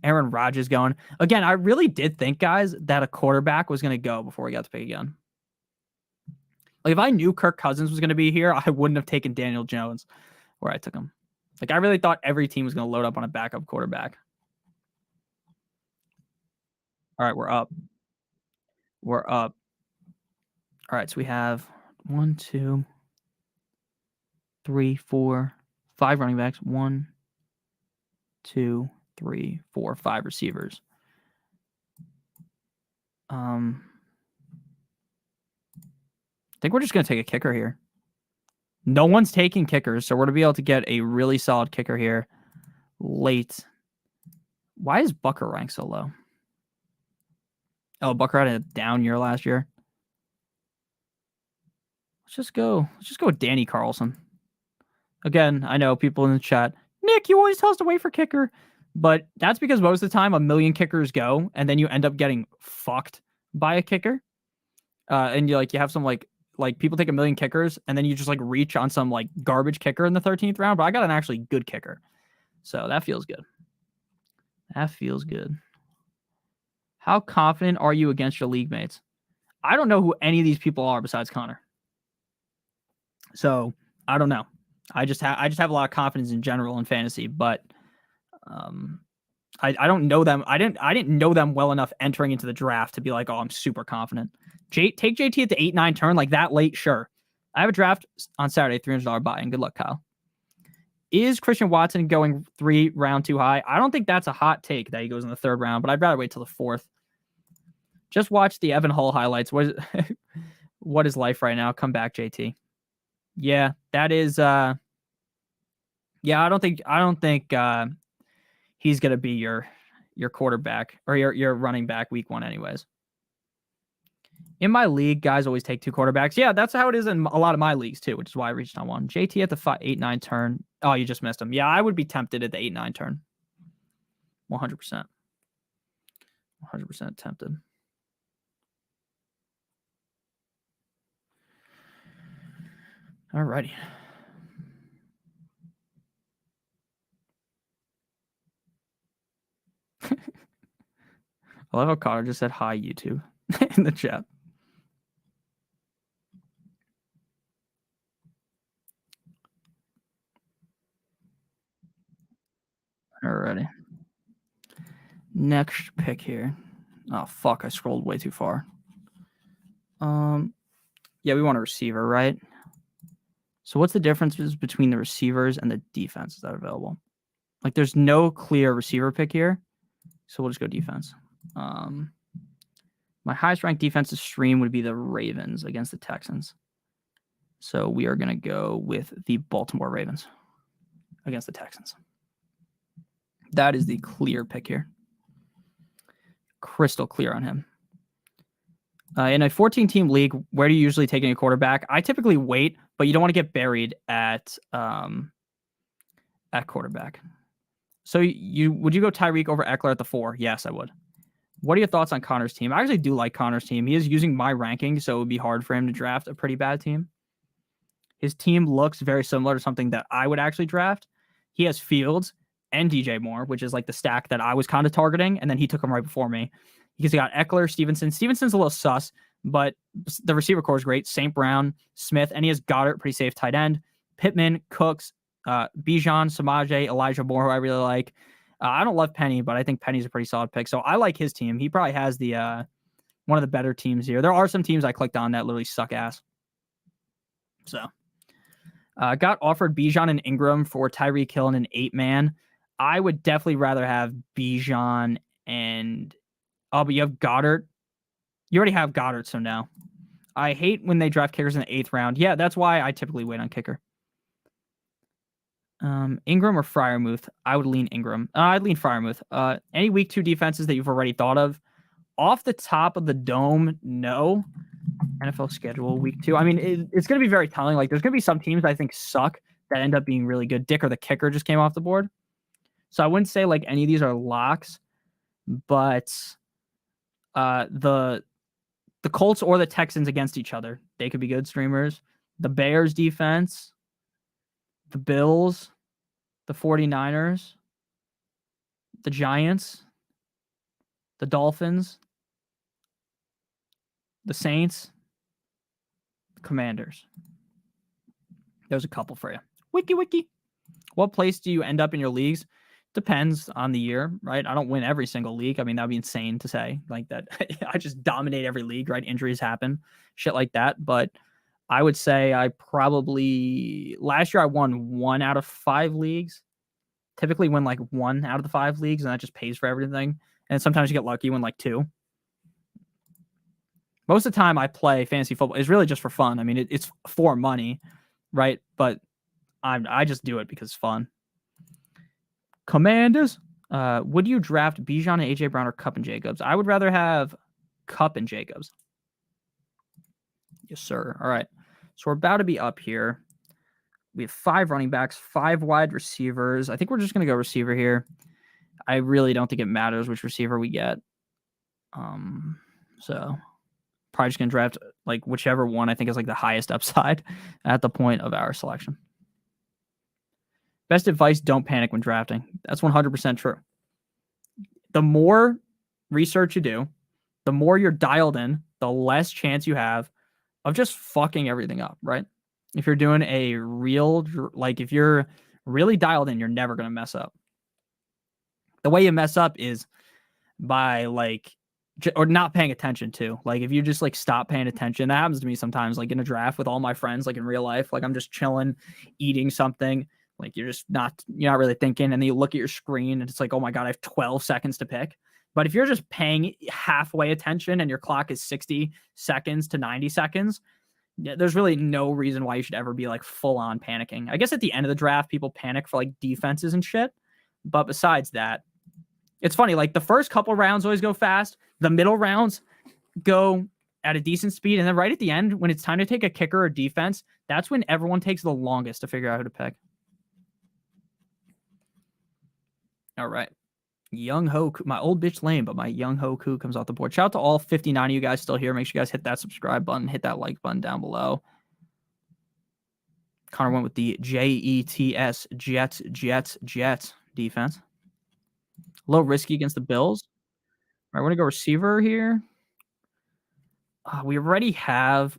Aaron Rodgers going. Again, I really did think, guys, that a quarterback was going to go before we got to pick again. Like, if I knew Kirk Cousins was going to be here, I wouldn't have taken Daniel Jones where I took him. Like, I really thought every team was going to load up on a backup quarterback. All right, we're up. We're up. All right, so we have 1, 2, 3, 4, 5 running backs. 1, 2, 3, 4, 5 receivers. I think we're just going to take a kicker here. No one's taking kickers, so we're going to be able to get a really solid kicker here late. Why is Bucker ranked so low? Oh, Bucker had a down year last year. Let's just go with Danny Carlson. Again, I know people in the chat, Nick, you always tell us to wait for kicker. But that's because most of the time a million kickers go, and then you end up getting fucked by a kicker. And you have some like people take a million kickers, and then you just like reach on some like garbage kicker in the 13th round. But I got an actually good kicker, so that feels good. That feels good. How confident are you against your league mates? I don't know who any of these people are besides Connor. So I don't know. I just have a lot of confidence in general in fantasy, but I don't know them. I didn't know them well enough entering into the draft to be like, oh, I'm super confident. Take JT at the 8-9 turn like that late, sure. I have a draft on Saturday, $300 buy-in. Good luck, Kyle. Is Christian Watson going 3 round too high? I don't think that's a hot take that he goes in the 3rd round, but I'd rather wait till the 4th. Just watch the Evan Hull highlights. What is life right now? Come back, JT. Yeah, that is. Yeah, I don't think he's gonna be your quarterback or your running back week 1, anyways. In my league, guys always take 2 quarterbacks. Yeah, that's how it is in a lot of my leagues too, which is why I reached on 1. JT at the 8-9 turn. Oh, you just missed him. Yeah, I would be tempted at the 8-9 turn. 100%. 100% tempted. Alrighty. I love how Connor just said hi, YouTube, in the chat. Alrighty. Next pick here. Oh, fuck. I scrolled way too far. Yeah, we want a receiver, right? So what's the differences between the receivers and the defenses that are available? Like, there's no clear receiver pick here. So we'll just go defense. My highest ranked defensive stream would be the Ravens against the Texans. So we are going to go with the Baltimore Ravens against the Texans. That is the clear pick here. Crystal clear on him. In a 14-team league, where do you usually take a quarterback? I typically wait, but you don't want to get buried at quarterback. So would you go Tyreek over Eckler at the 4? Yes, I would. What are your thoughts on Connor's team? I actually do like Connor's team. He is using my ranking, so it would be hard for him to draft a pretty bad team. His team looks very similar to something that I would actually draft. He has Fields and DJ Moore, which is like the stack that I was kind of targeting, and then he took him right before me. Because he got Eckler, Stevenson. Stevenson's a little sus, but the receiver core is great. St. Brown, Smith, and he has Goddard, pretty safe tight end. Pittman, Cooks, Bijan, Samaje, Elijah Moore, who I really like. I don't love Penny, but I think Penny's a pretty solid pick. So I like his team. He probably has the one of the better teams here. There are some teams I clicked on that literally suck ass. So Got offered Bijan and Ingram for Tyreek Hill in an 8-man. I would definitely rather have Bijan and but you have Goddard. You already have Goddard, so no. I hate when they draft kickers in the 8th round. Yeah, that's why I typically wait on kicker. Ingram or Freiermuth? I would lean Ingram. I'd lean Freiermuth. Any week 2 defenses that you've already thought of? Off the top of the dome, no. NFL schedule week 2. I mean, it's going to be very telling. Like, there's going to be some teams I think suck that end up being really good. Dick or the kicker just came off the board. So I wouldn't say like any of these are locks, but the Colts or the Texans against each other, they could be good streamers. The Bears defense, the Bills, the 49ers, the Giants, the Dolphins, the Saints, the Commanders. There's a couple for you. Wiki. What place do you end up in your leagues? Depends on the year, right? I don't win every single league. I mean, that'd be insane to say like that. I just dominate every league, right? Injuries happen, shit like that. But I would say I probably last year I won 1 out of 5 leagues. Typically win like 1 out of the 5 leagues, and that just pays for everything. And sometimes you get lucky when like 2. Most of the time I play fantasy football is really just for fun. I mean, it's for money, right? But I just do it because it's fun. Commanders. Would you draft Bijan and AJ Brown or Cup and Jacobs? I would rather have Cup and Jacobs. Yes, sir. All right. So we're about to be up here. We have 5 running backs, 5 wide receivers. I think we're just going to go receiver here. I really don't think it matters which receiver we get. So probably just going to draft like whichever one I think is like the highest upside at the point of our selection. Best advice, don't panic when drafting. That's 100% true. The more research you do, the more you're dialed in, the less chance you have of just fucking everything up, right? If you're doing a real, like if you're really dialed in, you're never going to mess up. The way you mess up is by like, or not paying attention to. Like if you just like stop paying attention, that happens to me sometimes, like in a draft with all my friends, like in real life, like I'm just chilling, eating something. Like you're not really thinking, and then you look at your screen and it's like, oh my God, I have 12 seconds to pick. But if you're just paying halfway attention and your clock is 60 seconds to 90 seconds, there's really no reason why you should ever be like full on panicking. I guess at the end of the draft, people panic for like defenses and shit. But besides that, it's funny. Like the first couple rounds always go fast. The middle rounds go at a decent speed. And then right at the end, when it's time to take a kicker or defense, that's when everyone takes the longest to figure out who to pick. All right. Young Ho, my old bitch lame, but my Young Hoku comes off the board. Shout out to all 59 of you guys still here. Make sure you guys hit that subscribe button, hit that like button down below. Connor went with the Jets defense. A little risky against the Bills. All right, we're going to go receiver here. We already have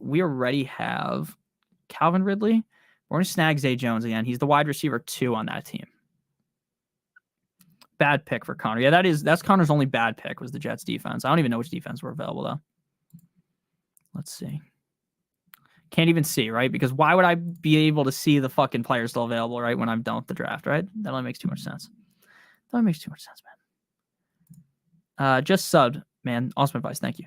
Calvin Ridley. We're going to snag Zay Jones again. He's the wide receiver 2 on that team. Bad pick for Connor. Yeah, that's Connor's only bad pick was the Jets defense. I don't even know which defense were available though. Let's see. Can't even see, right? Because why would I be able to see the fucking players still available, right? When I'm done with the draft, right? That only makes too much sense. Man. Just subbed, man. Awesome advice. Thank you.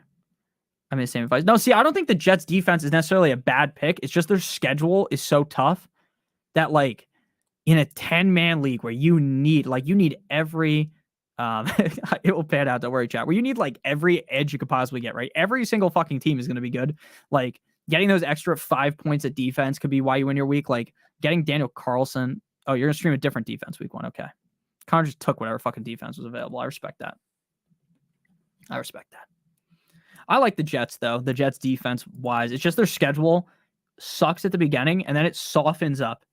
I mean, the same advice. No, see, I don't think the Jets defense is necessarily a bad pick. It's just their schedule is so tough that like, in a 10-man league where you need every it will pan out, don't worry, chat, where you need like every edge you could possibly get, right? Every single fucking team is going to be good. Like getting those extra 5 points at defense could be why you win your week. Like getting Daniel Carlson. Oh, you're going to stream a different defense week 1. Okay. Connor just took whatever fucking defense was available. I respect that. I like the Jets though. The Jets defense wise, it's just their schedule sucks at the beginning and then it softens up.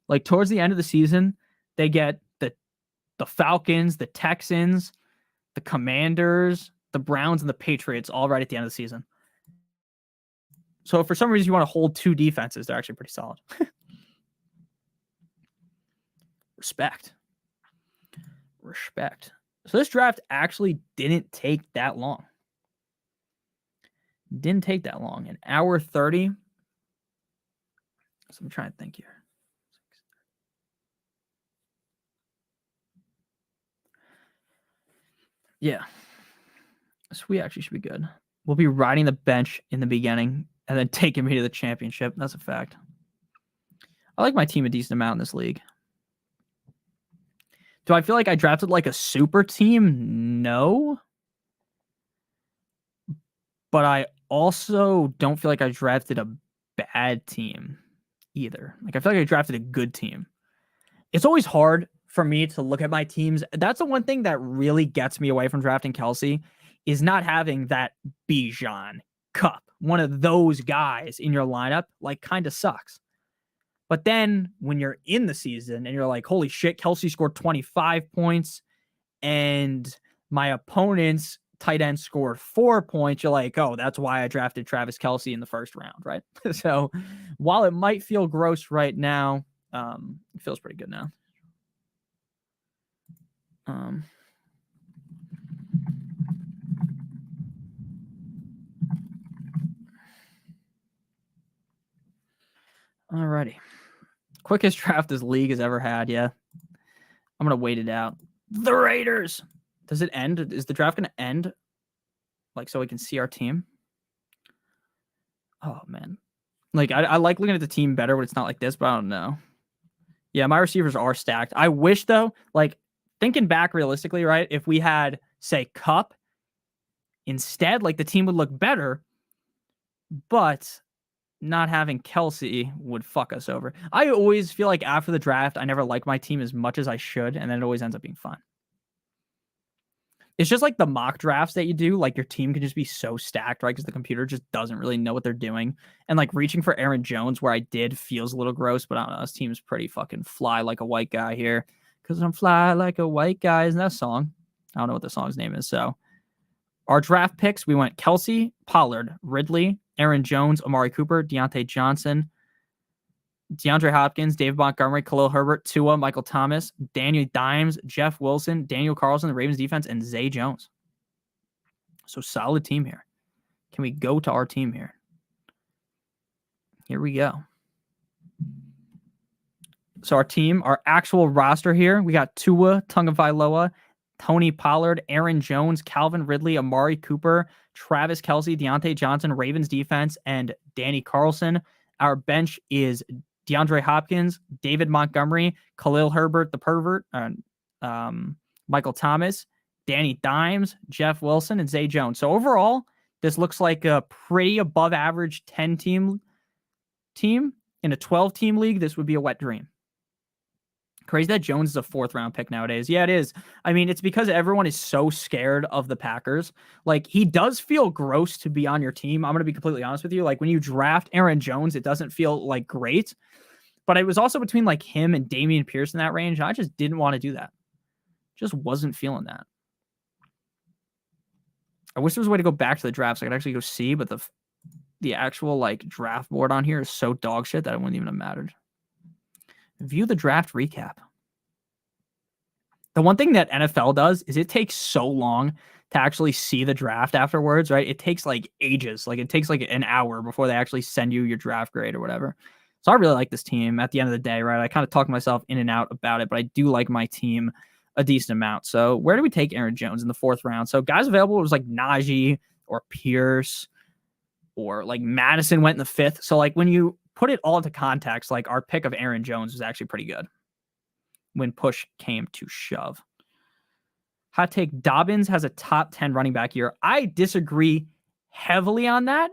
Like towards the end of the season, they get the Falcons, the Texans, the Commanders, the Browns, and the Patriots all right at the end of the season. So if for some reason you want to hold 2 defenses, they're actually pretty solid. Respect. So this draft actually didn't take that long. An hour 30. So I'm trying to think here. Yeah. So we actually should be good. We'll be riding the bench in the beginning and then taking me to the championship. That's a fact. I like my team a decent amount in this league. Do I feel like I drafted like a super team? No. But I also don't feel like I drafted a bad team either. Like I feel like I drafted a good team. It's always hard for me to look at my teams. That's the one thing that really gets me away from drafting Kelsey is not having that Bijan Cup. One of those guys in your lineup like kind of sucks. But then when you're in the season and you're like, holy shit, Kelsey scored 25 points and my opponent's tight end scored 4 points, you're like, oh, that's why I drafted Travis Kelsey in the first round, right? So while it might feel gross right now, it feels pretty good now. Alrighty. Quickest draft this league has ever had, yeah. I'm going to wait it out. The Raiders! Does it end? Is the draft going to end? Like, so we can see our team? Oh, man. Like, I like looking at the team better when it's not like this, but I don't know. Yeah, my receivers are stacked. I wish, though, like, thinking back realistically, right, if we had, say, Cup instead, like, the team would look better, but not having Kelsey would fuck us over. I always feel like after the draft, I never like my team as much as I should, and then it always ends up being fun. It's just like the mock drafts that you do. Like your team can just be so stacked, right? Because the computer just doesn't really know what they're doing. And like reaching for Aaron Jones, where I did, feels a little gross, but I don't know. This team's pretty fucking fly like a white guy here. Because I'm fly like a white guy. Isn't that a song? I don't know what the song's name is. So our draft picks, we went Kelsey, Pollard, Ridley, Aaron Jones, Amari Cooper, Deontay Johnson, DeAndre Hopkins, David Montgomery, Khalil Herbert, Tua, Michael Thomas, Daniel Dimes, Jeff Wilson, Daniel Carlson, the Ravens defense, and Zay Jones. So solid team here. Can we go to our team here? Here we go. So our team, our actual roster here, we got Tua Tagovailoa, Tony Pollard, Aaron Jones, Calvin Ridley, Amari Cooper, Travis Kelce, Deontay Johnson, Ravens defense, and Danny Carlson. Our bench is DeAndre Hopkins, David Montgomery, Khalil Herbert, the pervert, Michael Thomas, Danny Dimes, Jeff Wilson, and Zay Jones. So overall, this looks like a pretty above average 10-team team. In a 12-team league, this would be a wet dream. Crazy that Jones is a 4th-round pick nowadays. Yeah, it is. I mean, it's because everyone is so scared of the Packers. Like, he does feel gross to be on your team. I'm going to be completely honest with you. Like, when you draft Aaron Jones, it doesn't feel, like, great. But it was also between, like, him and Dameon Pierce in that range. I just didn't want to do that. Just wasn't feeling that. I wish there was a way to go back to the draft so I could actually go see, but the actual, like, draft board on here is so dog shit that it wouldn't even have mattered. View the draft recap. The one thing that NFL does is it takes so long to actually see the draft afterwards, right? It takes like ages. Like it takes like an hour before they actually send you your draft grade or whatever. So I really like this team at the end of the day, right? I kind of talk myself in and out about it, but I do like my team a decent amount. So where do we take Aaron Jones in the 4th round? So guys available was like Najee or Pierce or like Madison went in the 5th. So like when you put it all into context, like our pick of Aaron Jones was actually pretty good when push came to shove. Hot take, Dobbins has a top 10 running back year. I disagree heavily on that.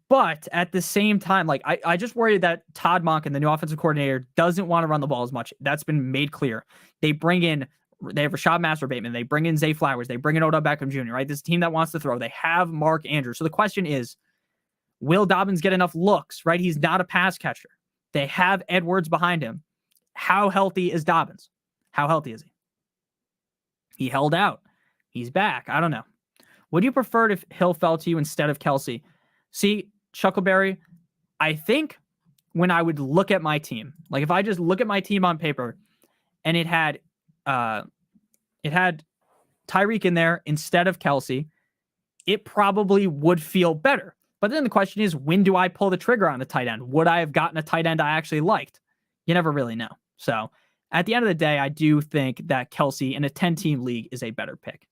But at the same time, like I just worry that Todd Monken, the new offensive coordinator, doesn't want to run the ball as much. That's been made clear. They have Rashad Master Bateman. They bring in Zay Flowers. They bring in Odell Beckham Jr., right? This is a team that wants to throw. They have Mark Andrews. So the question is, will Dobbins get enough looks, right? He's not a pass catcher. They have Edwards behind him. How healthy is Dobbins? How healthy is he? He held out. He's back. I don't know. Would you prefer if Hill fell to you instead of Kelsey? See, Chuckleberry, I think when I would look at my team, like if I just look at my team on paper and it had Tyreek in there instead of Kelsey, it probably would feel better. But then the question is, when do I pull the trigger on the tight end? Would I have gotten a tight end I actually liked? You never really know. So At the end of the day, I do think that Kelsey in a 10-team league is a better pick.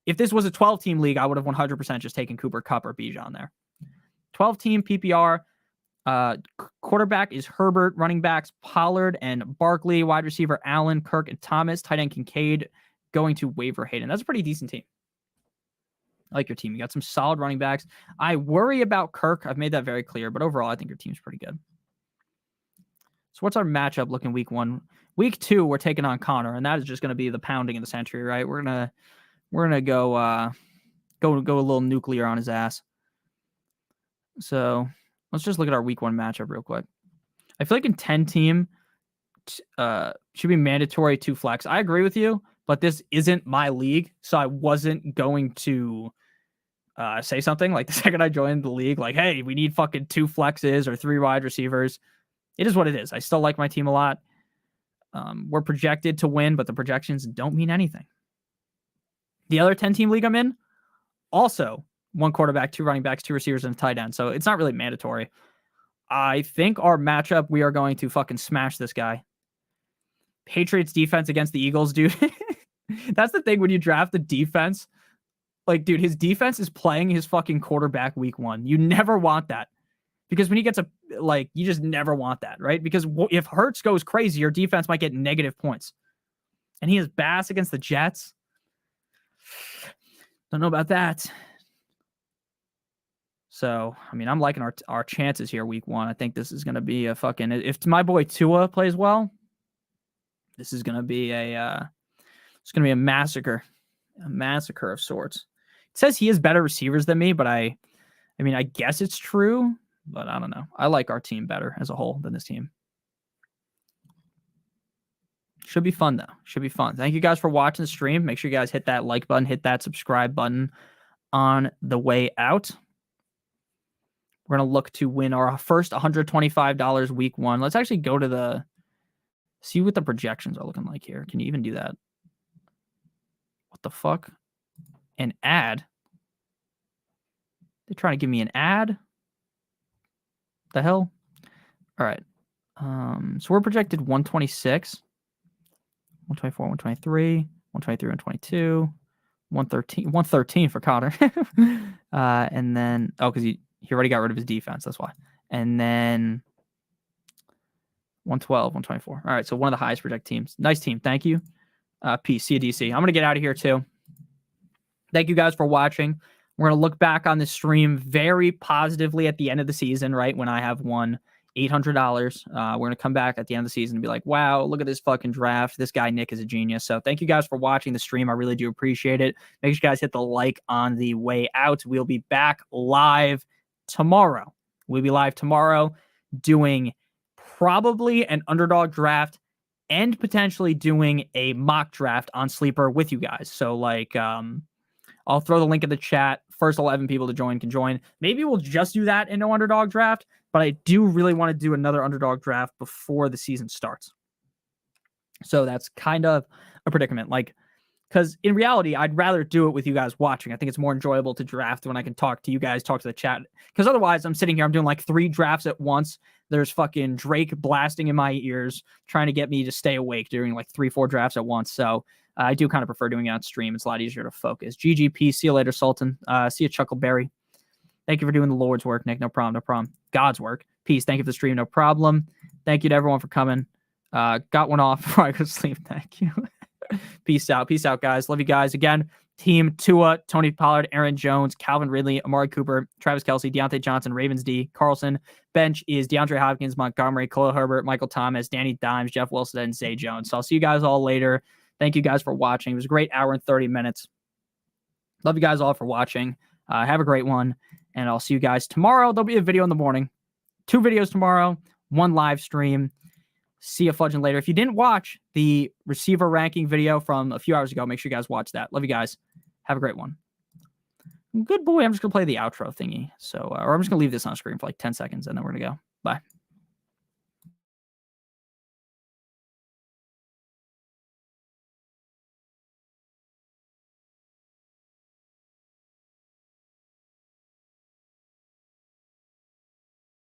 If this was a 12-team league, I would have 100% just taken Cooper Kupp or bdge on there. 12-team PPR. Quarterback is Herbert. Running backs Pollard and Barkley. Wide receiver Allen, Kirk, and Thomas. Tight end Kincaid. Going to waiver Hayden. That's a pretty decent team. I like your team. You got some solid running backs. I worry about Kirk. I've made that very clear, but overall, I think your team's pretty good. So what's our matchup looking week 1? Week 2, we're taking on Connor, and that is just going to be the pounding of the century, right? We're gonna go a little nuclear on his ass. So let's just look at our week 1 matchup real quick. I feel like in 10-team should be mandatory 2 flex. I agree with you, but this isn't my league, so I wasn't going to say something like the second I joined the league, like, hey, we need fucking 2 flexes or 3 wide receivers. It is what it is. I still like my team a lot. We're projected to win, but the projections don't mean anything. The other 10-team league I'm in, also 1 quarterback, 2 running backs, 2 receivers, and a tight end. So it's not really mandatory. I think our matchup, we are going to fucking smash this guy. Patriots defense against the Eagles, dude. That's the thing when you draft the defense. Like, dude, his defense is playing his fucking quarterback week 1. You never want that. Because when he gets you just never want that, right? Because if Hurts goes crazy, your defense might get negative points. And he has Bass against the Jets. Don't know about that. So, I mean, I'm liking our chances here week 1. I think this is going to be a fucking... If my boy Tua plays well, this is going to be it's going to be a massacre. A massacre of sorts. It says he has better receivers than me, but I mean, I guess it's true. But I don't know. I like our team better as a whole than this team. Should be fun, though. Should be fun. Thank you guys for watching the stream. Make sure you guys hit that like button, hit that subscribe button on the way out. We're going to look to win our first $125 week 1. Let's actually go to see what the projections are looking like here. Can you even do that? What the fuck? An ad? They're trying to give me an ad? The hell? All right. So we're projected 126, 124, 123, 123, 122, 113 for Connor. And then, because he already got rid of his defense. That's why. And then 112, 124. All right. So one of the highest projected teams. Nice team. Thank you. Peace. See you, DC. I'm going to get out of here too. Thank you guys for watching. We're going to look back on this stream very positively at the end of the season, right? When I have won $800. We're going to come back at the end of the season and be like, wow, look at this fucking draft. This guy, Nick, is a genius. So thank you guys for watching the stream. I really do appreciate it. Make sure you guys hit the like on the way out. We'll be back live tomorrow. We'll be live tomorrow doing probably an underdog draft and potentially doing a mock draft on Sleeper with you guys. So I'll throw the link in the chat. First 11 people to join can join. Maybe we'll just do that in no underdog draft, but I do really want to do another underdog draft before the season starts. So that's kind of a predicament. Because in reality, I'd rather do it with you guys watching. I think it's more enjoyable to draft when I can talk to you guys, talk to the chat. Because otherwise, I'm sitting here, I'm doing 3 drafts at once. There's fucking Drake blasting in my ears, trying to get me to stay awake during 3-4 drafts at once. So I do kind of prefer doing it on stream. It's a lot easier to focus. GGP. See you later, Sultan. See you, Chuckleberry. Thank you for doing the Lord's work, Nick. No problem. No problem. God's work. Peace. Thank you for the stream. No problem. Thank you to everyone for coming. Got one off before I go to sleep. Thank you. Peace out. Peace out, guys. Love you guys. Again, team Tua, Tony Pollard, Aaron Jones, Calvin Ridley, Amari Cooper, Travis Kelce, Deontay Johnson, Ravens D, Carlson. Bench is DeAndre Hopkins, Montgomery, Khalil Herbert, Michael Thomas, Danny Dimes, Jeff Wilson, and Zay Jones. So I'll see you guys all later. Thank you guys for watching. It was a great hour and 30 minutes. Love you guys all for watching. Have a great one. And I'll see you guys tomorrow. There'll be a video in the morning. 2 videos tomorrow. 1 live stream. See you fudging later. If you didn't watch the receiver ranking video from a few hours ago, make sure you guys watch that. Love you guys. Have a great one. Good boy. I'm just going to play the outro thingy. So, or I'm just going to leave this on screen for 10 seconds and then we're going to go. Bye.